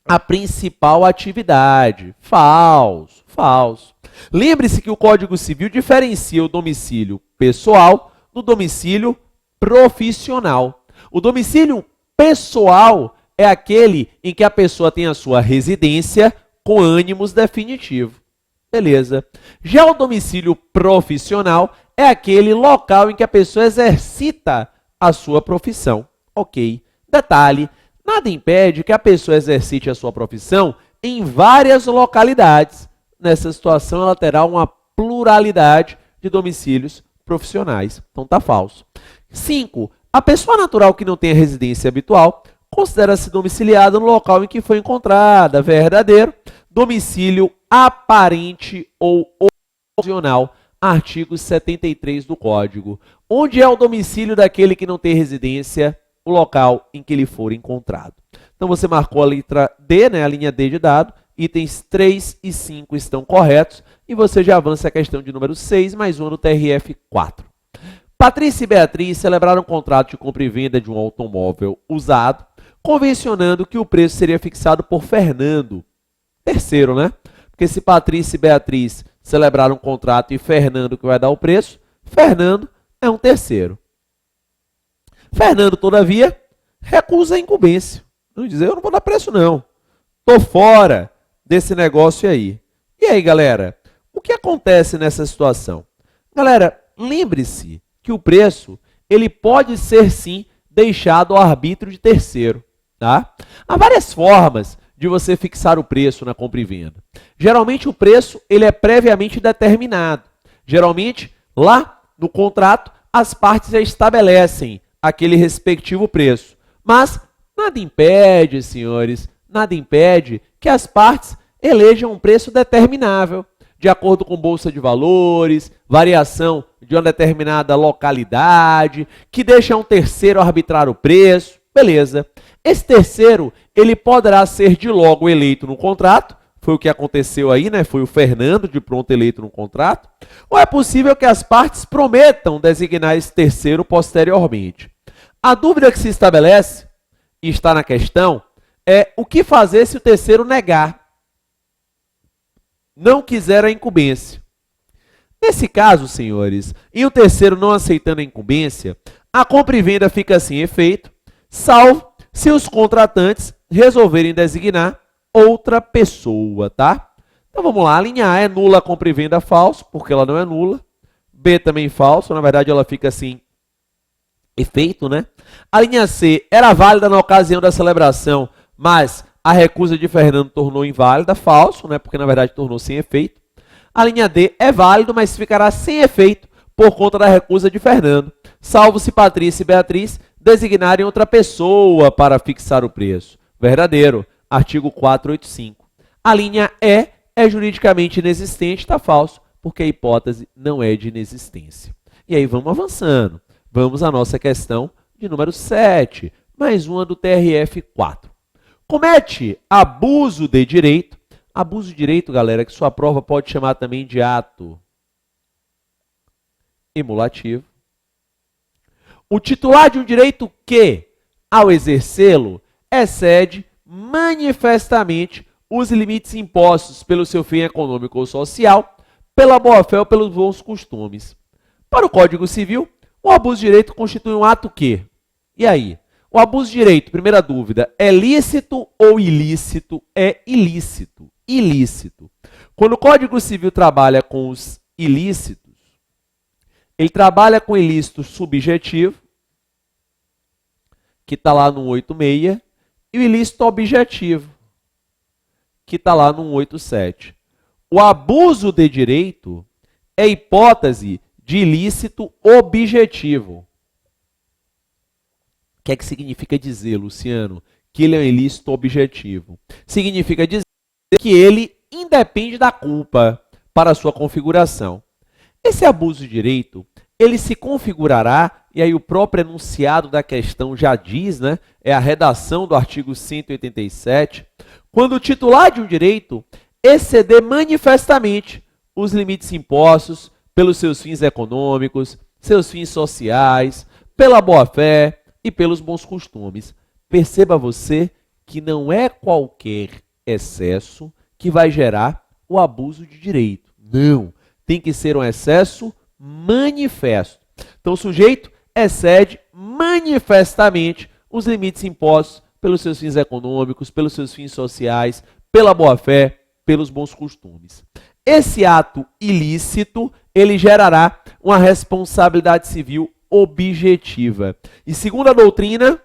a principal atividade. Falso. Falso. Lembre-se que o Código Civil diferencia o domicílio pessoal do domicílio profissional. O domicílio pessoal é aquele em que a pessoa tem a sua residência com ânimos definitivo. Beleza. Já o domicílio profissional é aquele local em que a pessoa exercita a sua profissão. Ok. Detalhe, nada impede que a pessoa exercite a sua profissão em várias localidades. Nessa situação, ela terá uma pluralidade de domicílios profissionais. Então, está falso. 5. A pessoa natural que não tem a residência habitual considera-se domiciliada no local em que foi encontrada. Verdadeiro. Domicílio aparente ou ocasional. Artigo 73 do Código. Onde é o domicílio daquele que não tem residência? O local em que ele for encontrado. Então, você marcou a letra D, né, a linha D de dado. Itens 3 e 5 estão corretos. E você já avança a questão de número 6, mais uma no TRF 4. Patrícia e Beatriz celebraram um contrato de compra e venda de um automóvel usado, convencionando que o preço seria fixado por Fernando. Terceiro, né? Porque se Patrícia e Beatriz celebraram um contrato e Fernando que vai dar o preço, Fernando é um terceiro. Fernando, todavia, recusa a incumbência. Não dizer, eu não vou dar preço não. Tô fora desse negócio aí. E aí, galera? O que acontece nessa situação? Galera, lembre-se que o preço ele pode ser, sim, deixado ao arbítrio de terceiro. Tá? Há várias formas de você fixar o preço na compra e venda. Geralmente, o preço ele é previamente determinado. Geralmente, lá no contrato, as partes já estabelecem aquele respectivo preço. Mas nada impede, senhores, nada impede que as partes elejam um preço determinável, de acordo com bolsa de valores, variação de uma determinada localidade, que deixa um terceiro arbitrar o preço. Beleza. Esse terceiro, ele poderá ser de logo eleito no contrato, foi o que aconteceu aí, né? Foi o Fernando de pronto eleito no contrato, ou é possível que as partes prometam designar esse terceiro posteriormente. A dúvida que se estabelece, e está na questão, é o que fazer se o terceiro negar, não quiser a incumbência. Nesse caso, senhores, e o terceiro não aceitando a incumbência, a compra e venda fica sem efeito, salvo se os contratantes resolverem designar outra pessoa, tá? Então vamos lá, a linha A é nula, a compra e venda falso, porque ela não é nula. B também falso, na verdade ela fica assim, efeito, né? A linha C era válida na ocasião da celebração, mas a recusa de Fernando tornou inválida, falso, né? Porque na verdade tornou sem efeito. A linha D é válido, mas ficará sem efeito por conta da recusa de Fernando, salvo se Patrícia e Beatriz designarem outra pessoa para fixar o preço. Verdadeiro, artigo 485. A linha E é juridicamente inexistente, está falso, porque a hipótese não é de inexistência. E aí vamos avançando. Vamos à nossa questão de número 7, mais uma do TRF4. Comete abuso de direito. Abuso de direito, galera, que sua prova pode chamar também de ato emulativo. O titular de um direito que, ao exercê-lo, excede manifestamente os limites impostos pelo seu fim econômico ou social, pela boa-fé ou pelos bons costumes. Para o Código Civil, o abuso de direito constitui um ato que? E aí? O abuso de direito, primeira dúvida, é lícito ou ilícito? É ilícito. Ilícito. Quando o Código Civil trabalha com os ilícitos, ele trabalha com ilícito subjetivo, que está lá no 186, e o ilícito objetivo, que está lá no 187. O abuso de direito é hipótese de ilícito objetivo. O que é que significa dizer, Luciano, que ele é um ilícito objetivo? Significa dizer que ele independe da culpa para a sua configuração. Esse abuso de direito, ele se configurará, e aí o próprio enunciado da questão já diz, né? É a redação do artigo 187, quando o titular de um direito exceder manifestamente os limites impostos pelos seus fins econômicos, seus fins sociais, pela boa-fé e pelos bons costumes. Perceba você que não é qualquer excesso que vai gerar o abuso de direito. Não, tem que ser um excesso manifesto. Então, o sujeito excede manifestamente os limites impostos pelos seus fins econômicos, pelos seus fins sociais, pela boa-fé, pelos bons costumes. Esse ato ilícito, ele gerará uma responsabilidade civil objetiva. E segundo a doutrina,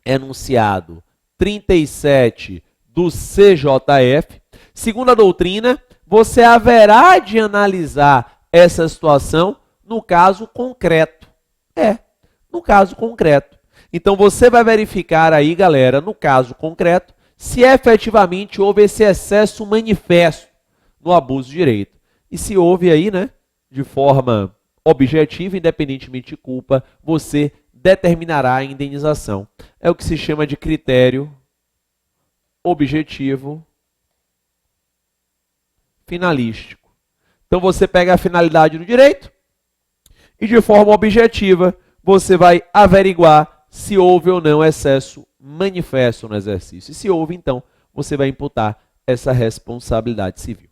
enunciado 37 do CJF, segundo a doutrina, você haverá de analisar essa situação no caso concreto. No caso concreto. Então, você vai verificar aí, galera, no caso concreto, se efetivamente houve esse excesso manifesto no abuso de direito. E se houve aí, né, de forma objetiva, independentemente de culpa, você determinará a indenização. É o que se chama de critério objetivo finalístico. Então, você pega a finalidade do direito e, de forma objetiva, você vai averiguar se houve ou não excesso manifesto no exercício. E se houve, então, você vai imputar essa responsabilidade civil.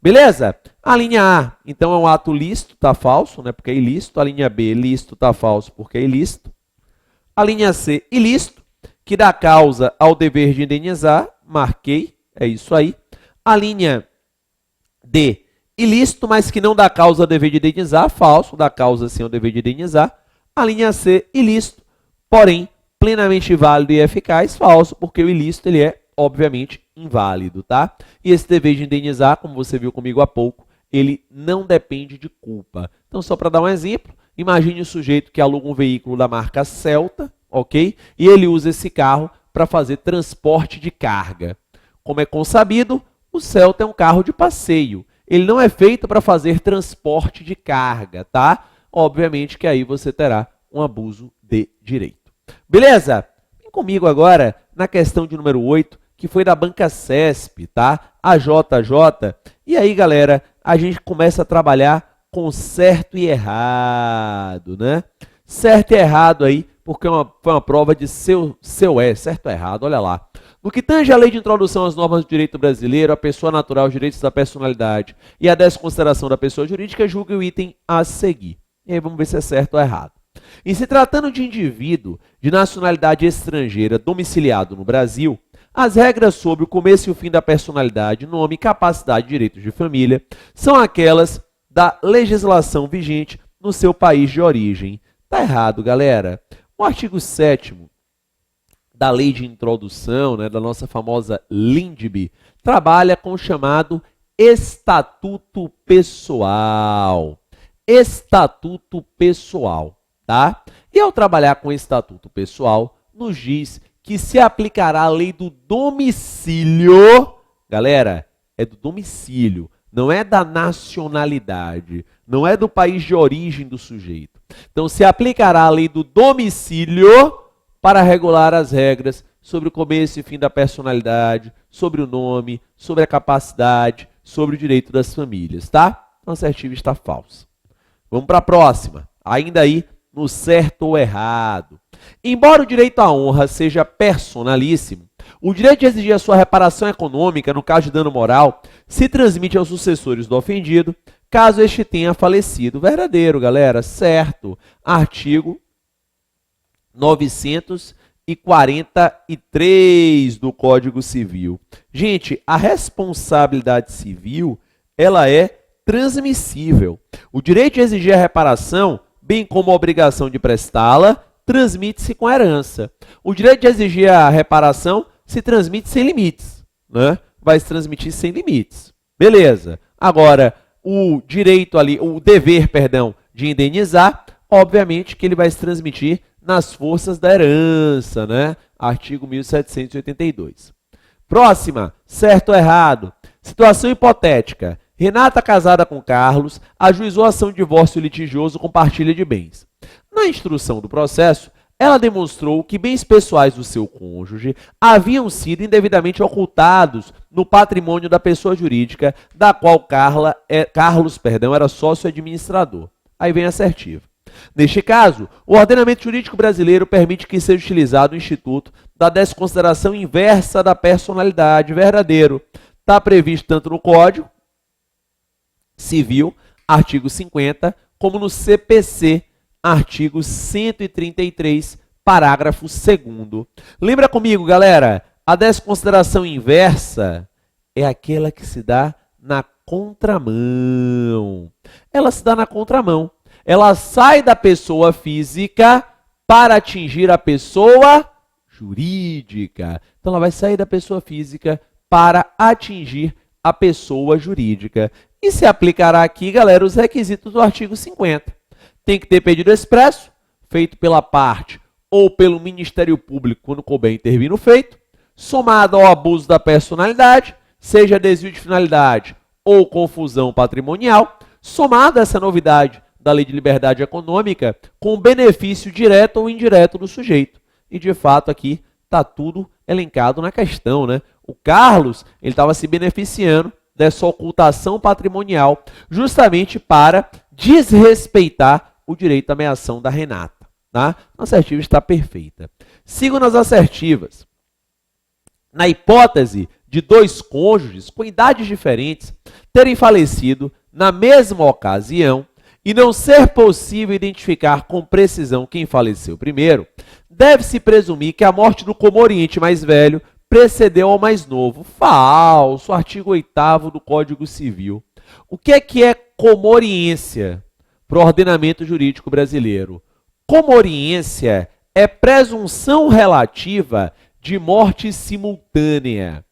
Beleza? A linha A, então, é um ato lícito, está falso, né, porque é ilícito. A linha B, lícito, está falso, porque é ilícito. A linha C, ilícito, que dá causa ao dever de indenizar, marquei, é isso aí. A linha D, ilícito, mas que não dá causa ao dever de indenizar, falso, dá causa sim ao dever de indenizar. A linha C, ilícito, porém plenamente válido e eficaz, falso, porque o ilícito ele é, obviamente, inválido, tá? E esse dever de indenizar, como você viu comigo há pouco, ele não depende de culpa. Então, só para dar um exemplo, imagine o sujeito que aluga um veículo da marca Celta, ok? E ele usa esse carro para fazer transporte de carga. Como é consabido, o Celta é um carro de passeio. Ele não é feito para fazer transporte de carga, tá? Obviamente que aí você terá um abuso de direito. Beleza? Vem comigo agora na questão de número 8, que foi da Banca CESP, tá? A JJ. E aí, galera, a gente começa a trabalhar com certo e errado, né? Certo e errado aí, porque foi uma prova de seu certo ou errado, olha lá. No que tange à lei de introdução às normas do direito brasileiro, a pessoa natural, os direitos da personalidade e a desconsideração da pessoa jurídica, julgue o item a seguir. E aí vamos ver se é certo ou errado. Em se tratando de indivíduo de nacionalidade estrangeira domiciliado no Brasil, as regras sobre o começo e o fim da personalidade, nome, capacidade e direitos de família são aquelas da legislação vigente no seu país de origem. Tá errado, galera. O artigo 7º da lei de introdução, né, da nossa famosa LINDB, trabalha com o chamado estatuto pessoal. Estatuto pessoal, tá? E ao trabalhar com estatuto pessoal, nos diz que se aplicará a lei do domicílio, galera, é do domicílio, não é da nacionalidade, não é do país de origem do sujeito. Então, se aplicará a lei do domicílio para regular as regras sobre o começo e fim da personalidade, sobre o nome, sobre a capacidade, sobre o direito das famílias, tá? Então, a assertiva está falsa. Vamos para a próxima. Ainda aí, no certo ou errado. Embora o direito à honra seja personalíssimo, o direito de exigir a sua reparação econômica, no caso de dano moral, se transmite aos sucessores do ofendido, caso este tenha falecido. Verdadeiro, galera, certo. Artigo 943 do Código Civil. Gente, a responsabilidade civil, ela é transmissível. O direito de exigir a reparação, bem como a obrigação de prestá-la, transmite-se com a herança. O direito de exigir a reparação se transmite sem limites, né? Vai se transmitir sem limites. Beleza. Agora, o direito ali, o dever, perdão, de indenizar, obviamente que ele vai se transmitir nas forças da herança, né? Artigo 1782. Próxima, certo ou errado? Situação hipotética. Renata, casada com Carlos, ajuizou ação de divórcio litigioso com partilha de bens. Na instrução do processo, ela demonstrou que bens pessoais do seu cônjuge haviam sido indevidamente ocultados no patrimônio da pessoa jurídica, da qual Carlos era sócio administrador. Aí vem a assertiva. Neste caso, o ordenamento jurídico brasileiro permite que seja utilizado o instituto da desconsideração inversa da personalidade. Verdadeiro. Está previsto tanto no Código Civil, artigo 50, como no CPC, artigo 133, parágrafo 2º. Lembra comigo, galera? A desconsideração inversa é aquela que se dá na contramão. Ela se dá na contramão. Ela sai da pessoa física para atingir a pessoa jurídica. Então, ela vai sair da pessoa física para atingir a pessoa jurídica. E se aplicará aqui, galera, os requisitos do artigo 50. Tem que ter pedido expresso, feito pela parte ou pelo Ministério Público, quando couber intervir no feito, somado ao abuso da personalidade, seja desvio de finalidade ou confusão patrimonial, somado a essa novidade da Lei de Liberdade Econômica, com benefício direto ou indireto do sujeito. E, de fato, aqui está tudo elencado na questão, né? O Carlos, ele estava se beneficiando dessa ocultação patrimonial justamente para desrespeitar o direito à meação da Renata. Tá? A assertiva está perfeita. Sigo nas assertivas. Na hipótese de dois cônjuges com idades diferentes terem falecido na mesma ocasião e não ser possível identificar com precisão quem faleceu primeiro, deve-se presumir que a morte do comoriente mais velho precedeu ao mais novo. Falso. Artigo 8º do Código Civil. O que é comoriência para o ordenamento jurídico brasileiro? Comoriência é presunção relativa de morte simultânea.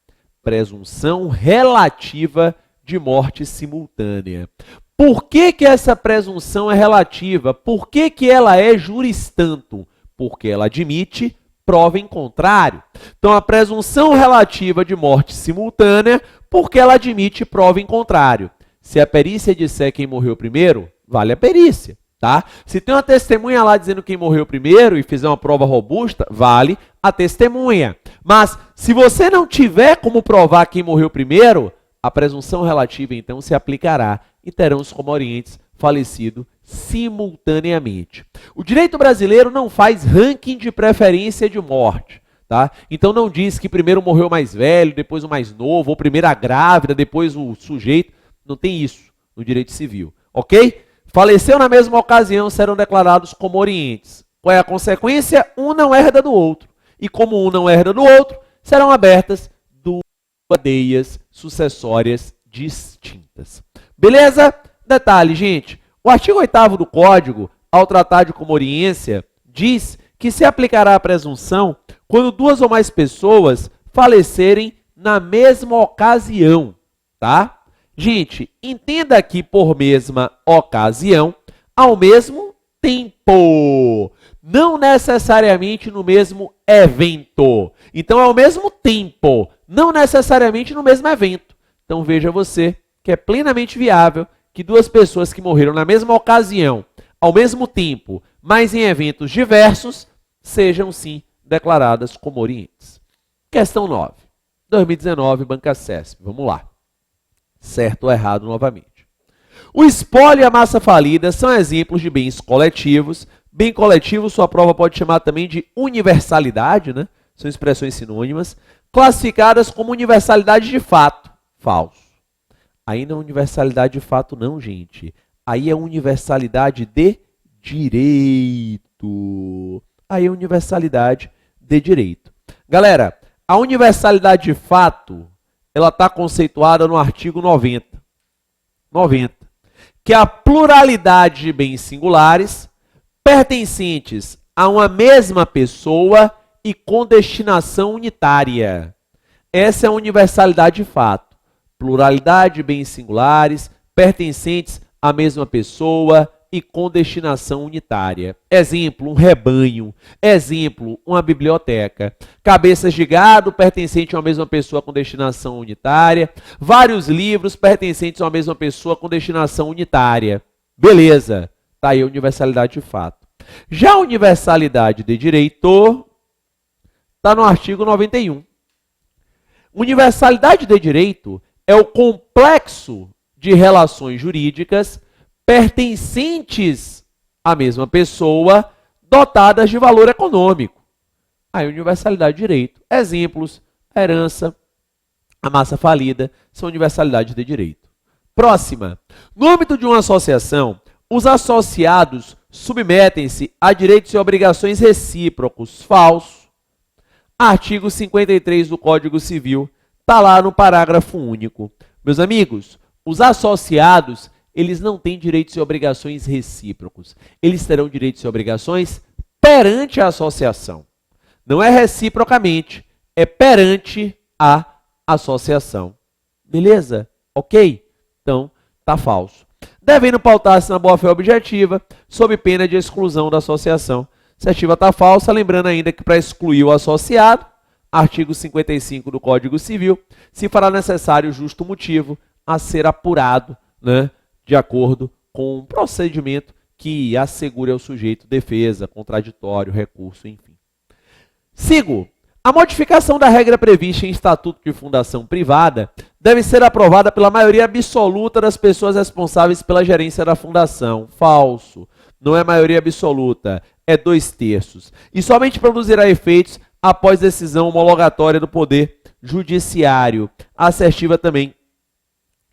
Presunção relativa de morte simultânea. Por que essa presunção é relativa? Por que ela é juris tanto? Porque ela admite prova em contrário. Então, a presunção relativa de morte simultânea, porque ela admite prova em contrário. Se a perícia disser quem morreu primeiro, vale a perícia. Tá? Se tem uma testemunha lá dizendo quem morreu primeiro e fizer uma prova robusta, vale a testemunha. Mas, se você não tiver como provar quem morreu primeiro, a presunção relativa, então, se aplicará e terão os comorientes falecido simultaneamente. O direito brasileiro não faz ranking de preferência de morte. Tá? Então, não diz que primeiro morreu o mais velho, depois o mais novo, ou primeiro a grávida, depois o sujeito. Não tem isso no direito civil. Ok? Faleceu na mesma ocasião, serão declarados comorientes. Qual é a consequência? Um não herda do outro. E como um não herda do outro, serão abertas duas cadeias sucessórias distintas. Beleza? Detalhe, gente. O artigo 8º do Código, ao tratar de comoriência, diz que se aplicará a presunção quando duas ou mais pessoas falecerem na mesma ocasião. Tá? Gente, entenda aqui por mesma ocasião, ao mesmo tempo. Não necessariamente no mesmo evento. Então, ao mesmo tempo, não necessariamente no mesmo evento. Então, veja você que é plenamente viável que duas pessoas que morreram na mesma ocasião, ao mesmo tempo, mas em eventos diversos, sejam sim declaradas comorientes. Questão 9. 2019, Banca CESP. Vamos lá. Certo ou errado novamente. O espólio e a massa falida são exemplos de bens coletivos. Bem coletivo, sua prova pode chamar também de universalidade, né? São expressões sinônimas, classificadas como universalidade de fato. Falso. Aí não é universalidade de fato não, gente. Aí é universalidade de direito. Aí é universalidade de direito. Galera, a universalidade de fato, ela está conceituada no artigo 90. Que a pluralidade de bens singulares pertencentes a uma mesma pessoa e com destinação unitária. Essa é a universalidade de fato. Pluralidade de bens singulares pertencentes à mesma pessoa e com destinação unitária. Exemplo, um rebanho. Exemplo, uma biblioteca. Cabeças de gado pertencentes a uma mesma pessoa com destinação unitária. Vários livros pertencentes a uma mesma pessoa com destinação unitária. Beleza. Está aí a universalidade de fato. Já a universalidade de direito está no artigo 91. Universalidade de direito é o complexo de relações jurídicas pertencentes à mesma pessoa, dotadas de valor econômico. Aí, universalidade de direito. Exemplos, a herança, a massa falida, são universalidade de direito. Próxima. No âmbito de uma associação, os associados submetem-se a direitos e obrigações recíprocos. Falso. Artigo 53 do Código Civil, está lá no parágrafo único. Meus amigos, os associados, eles não têm direitos e obrigações recíprocos. Eles terão direitos e obrigações perante a associação. Não é reciprocamente, é perante a associação. Beleza? Ok? Então, tá falso. Devendo pautar-se na boa-fé objetiva, sob pena de exclusão da associação. Se a ativa está falsa, lembrando ainda que para excluir o associado, artigo 55 do Código Civil, se fará necessário justo motivo a ser apurado, né, de acordo com um procedimento que assegure ao sujeito defesa, contraditório, recurso, enfim. Sigo. A modificação da regra prevista em estatuto de fundação privada deve ser aprovada pela maioria absoluta das pessoas responsáveis pela gerência da fundação. Falso. Não é maioria absoluta, é 2/3. E somente produzirá efeitos após decisão homologatória do Poder Judiciário. A assertiva também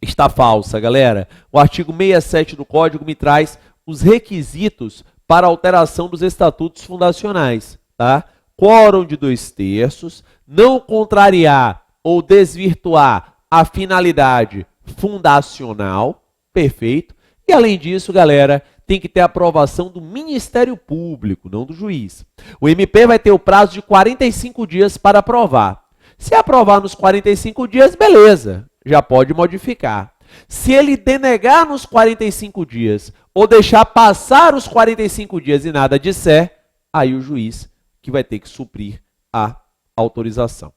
está falsa, galera. O artigo 67 do Código me traz os requisitos para alteração dos estatutos fundacionais, tá? Quórum de 2/3, não contrariar ou desvirtuar a finalidade fundacional, perfeito. E além disso, galera, tem que ter aprovação do Ministério Público, não do juiz. O MP vai ter o prazo de 45 dias para aprovar. Se aprovar nos 45 dias, beleza, já pode modificar. Se ele denegar nos 45 dias ou deixar passar os 45 dias e nada disser, aí o juiz que vai ter que suprir a autorização.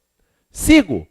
Sigo.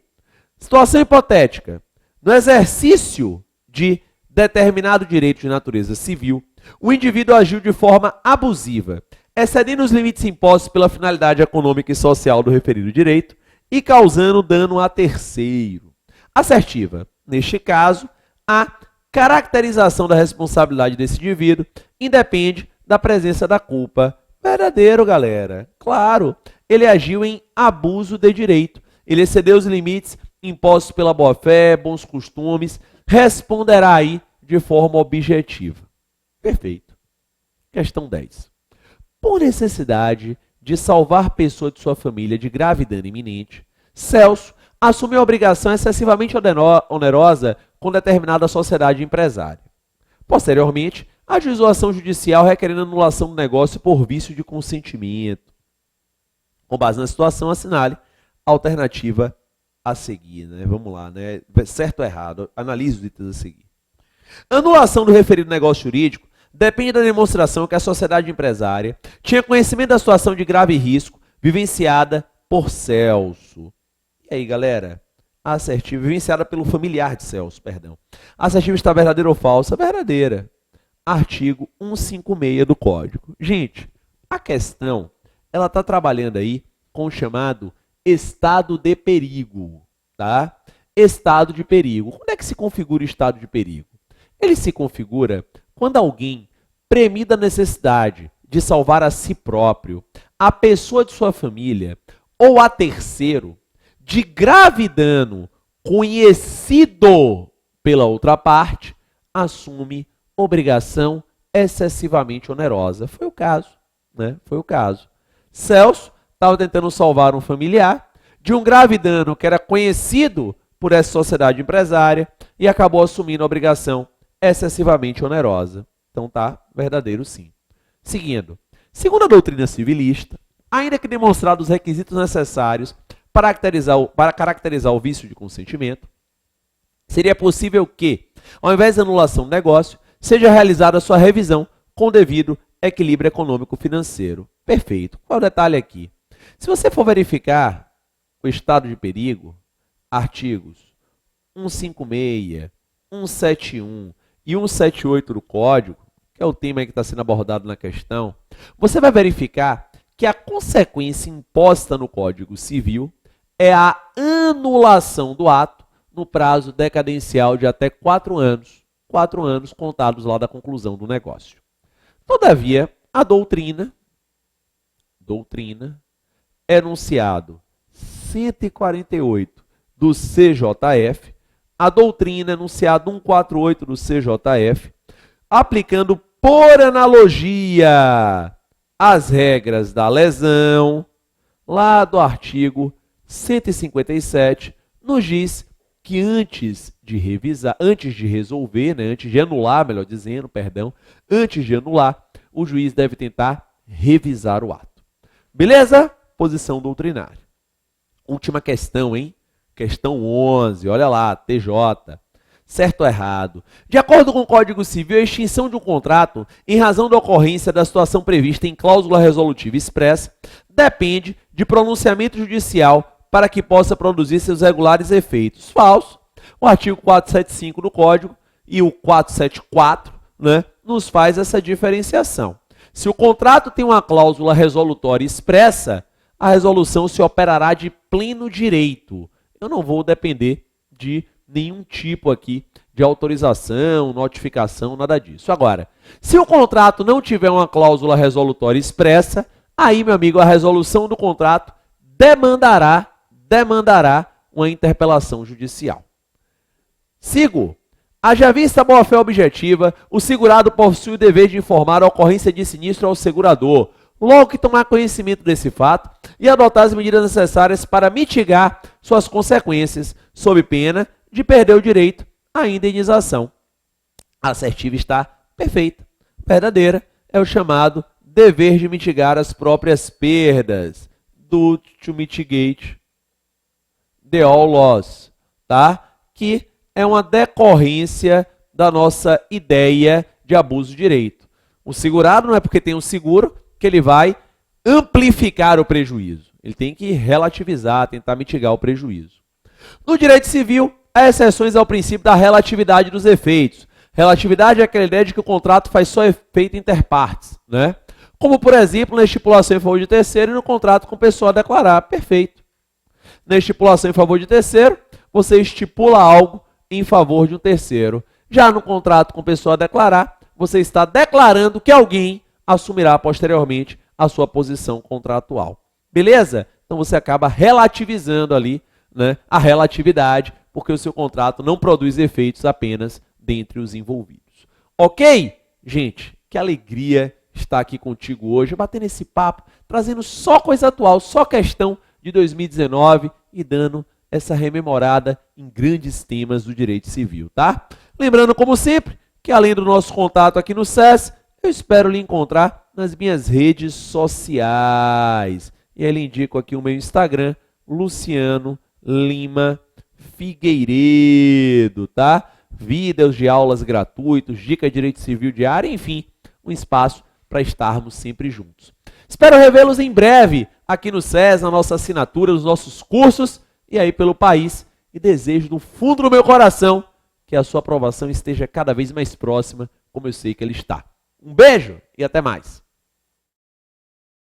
Situação hipotética. No exercício de determinado direito de natureza civil, o indivíduo agiu de forma abusiva, excedendo os limites impostos pela finalidade econômica e social do referido direito e causando dano a terceiro. Assertiva. Neste caso, a caracterização da responsabilidade desse indivíduo independe da presença da culpa. Verdadeiro, galera. Claro, ele agiu em abuso de direito. Ele excedeu os limites impostos pela boa-fé, bons costumes, responderá aí de forma objetiva. Perfeito. Questão 10. Por necessidade de salvar pessoa de sua família de grave dano iminente, Celso assumiu a obrigação excessivamente onerosa com determinada sociedade empresária. Posteriormente, ajuizou a ação judicial requerendo anulação do negócio por vício de consentimento. Com base na situação, assinale a alternativa a seguir, né? Vamos lá, né? Certo ou errado? Analise os itens a seguir. Anulação do referido negócio jurídico depende da demonstração que a sociedade empresária tinha conhecimento da situação de grave risco vivenciada por Celso. E aí, galera? A assertiva, vivenciada pelo familiar de Celso, perdão. A assertiva está verdadeira ou falsa? Verdadeira. Artigo 156 do Código. Gente, a questão, ela está trabalhando aí com o chamado estado de perigo, tá? Estado de perigo. Quando é que se configura o estado de perigo? Ele se configura quando alguém premida a necessidade de salvar a si próprio, a pessoa de sua família ou a terceiro de grave dano conhecido pela outra parte, assume obrigação excessivamente onerosa. Foi o caso, né? Foi o caso. Celso estava tentando salvar um familiar de um grave dano que era conhecido por essa sociedade empresária e acabou assumindo a obrigação excessivamente onerosa. Então tá, verdadeiro sim. Seguindo. Segundo a doutrina civilista, ainda que demonstrados os requisitos necessários para caracterizar o vício de consentimento, seria possível que, ao invés da anulação do negócio, seja realizada a sua revisão com o devido equilíbrio econômico-financeiro. Perfeito. Qual é o detalhe aqui? Se você for verificar o estado de perigo, artigos 156, 171 e 178 do Código, que é o tema que está sendo abordado na questão, você vai verificar que a consequência imposta no Código Civil é a anulação do ato no prazo decadencial de até 4 anos. 4 anos contados lá da conclusão do negócio. Todavia, a doutrina, enunciado 148 do CJF, a doutrina, enunciado 148 do CJF, aplicando por analogia as regras da lesão, lá do artigo 157, nos diz que antes de anular, o juiz deve tentar revisar o ato. Beleza? Posição doutrinária. Última questão, hein? Questão 11, olha lá, TJ. Certo ou errado? De acordo com o Código Civil, a extinção de um contrato, em razão da ocorrência da situação prevista em cláusula resolutiva expressa, depende de pronunciamento judicial para que possa produzir seus regulares efeitos. Falso. O artigo 475 do Código e o 474, né, nos faz essa diferenciação. Se o contrato tem uma cláusula resolutória expressa, a resolução se operará de pleno direito. Eu não vou depender de nenhum tipo aqui de autorização, notificação, nada disso. Agora, se o contrato não tiver uma cláusula resolutória expressa, aí, meu amigo, a resolução do contrato demandará uma interpelação judicial. Sigo. Haja vista a boa-fé objetiva, o segurado possui o dever de informar a ocorrência de sinistro ao segurador, logo que tomar conhecimento desse fato e adotar as medidas necessárias para mitigar suas consequências, sob pena de perder o direito a indenização. A assertiva está perfeita. Verdadeira é o chamado dever de mitigar as próprias perdas. Duty to mitigate the all loss, tá? Que é uma decorrência da nossa ideia de abuso de direito. O segurado não é porque tem um seguro que ele vai amplificar o prejuízo. Ele tem que relativizar, tentar mitigar o prejuízo. No direito civil, há exceções ao princípio da relatividade dos efeitos. Relatividade é aquela ideia de que o contrato faz só efeito interpartes, né? Como, por exemplo, na estipulação em favor de terceiro e no contrato com pessoa a declarar. Perfeito. Na estipulação em favor de terceiro, você estipula algo em favor de um terceiro. Já no contrato com pessoa a declarar, você está declarando que alguém assumirá posteriormente a sua posição contratual. Beleza? Então você acaba relativizando ali, né, a relatividade, porque o seu contrato não produz efeitos apenas dentre os envolvidos. Ok? Gente, que alegria estar aqui contigo hoje, batendo esse papo, trazendo só coisa atual, só questão de 2019 e dando essa rememorada em grandes temas do direito civil, tá? Lembrando, como sempre, que além do nosso contato aqui no SES, eu espero lhe encontrar nas minhas redes sociais. E aí indico aqui o meu Instagram, Luciano Lima Figueiredo, tá? Vídeos de aulas gratuitos, dica de direito civil diário, enfim, um espaço para estarmos sempre juntos. Espero revê-los em breve aqui no SES, na nossa assinatura, nos nossos cursos e aí pelo país. E desejo do fundo do meu coração que a sua aprovação esteja cada vez mais próxima, como eu sei que ele está. Um beijo e até mais!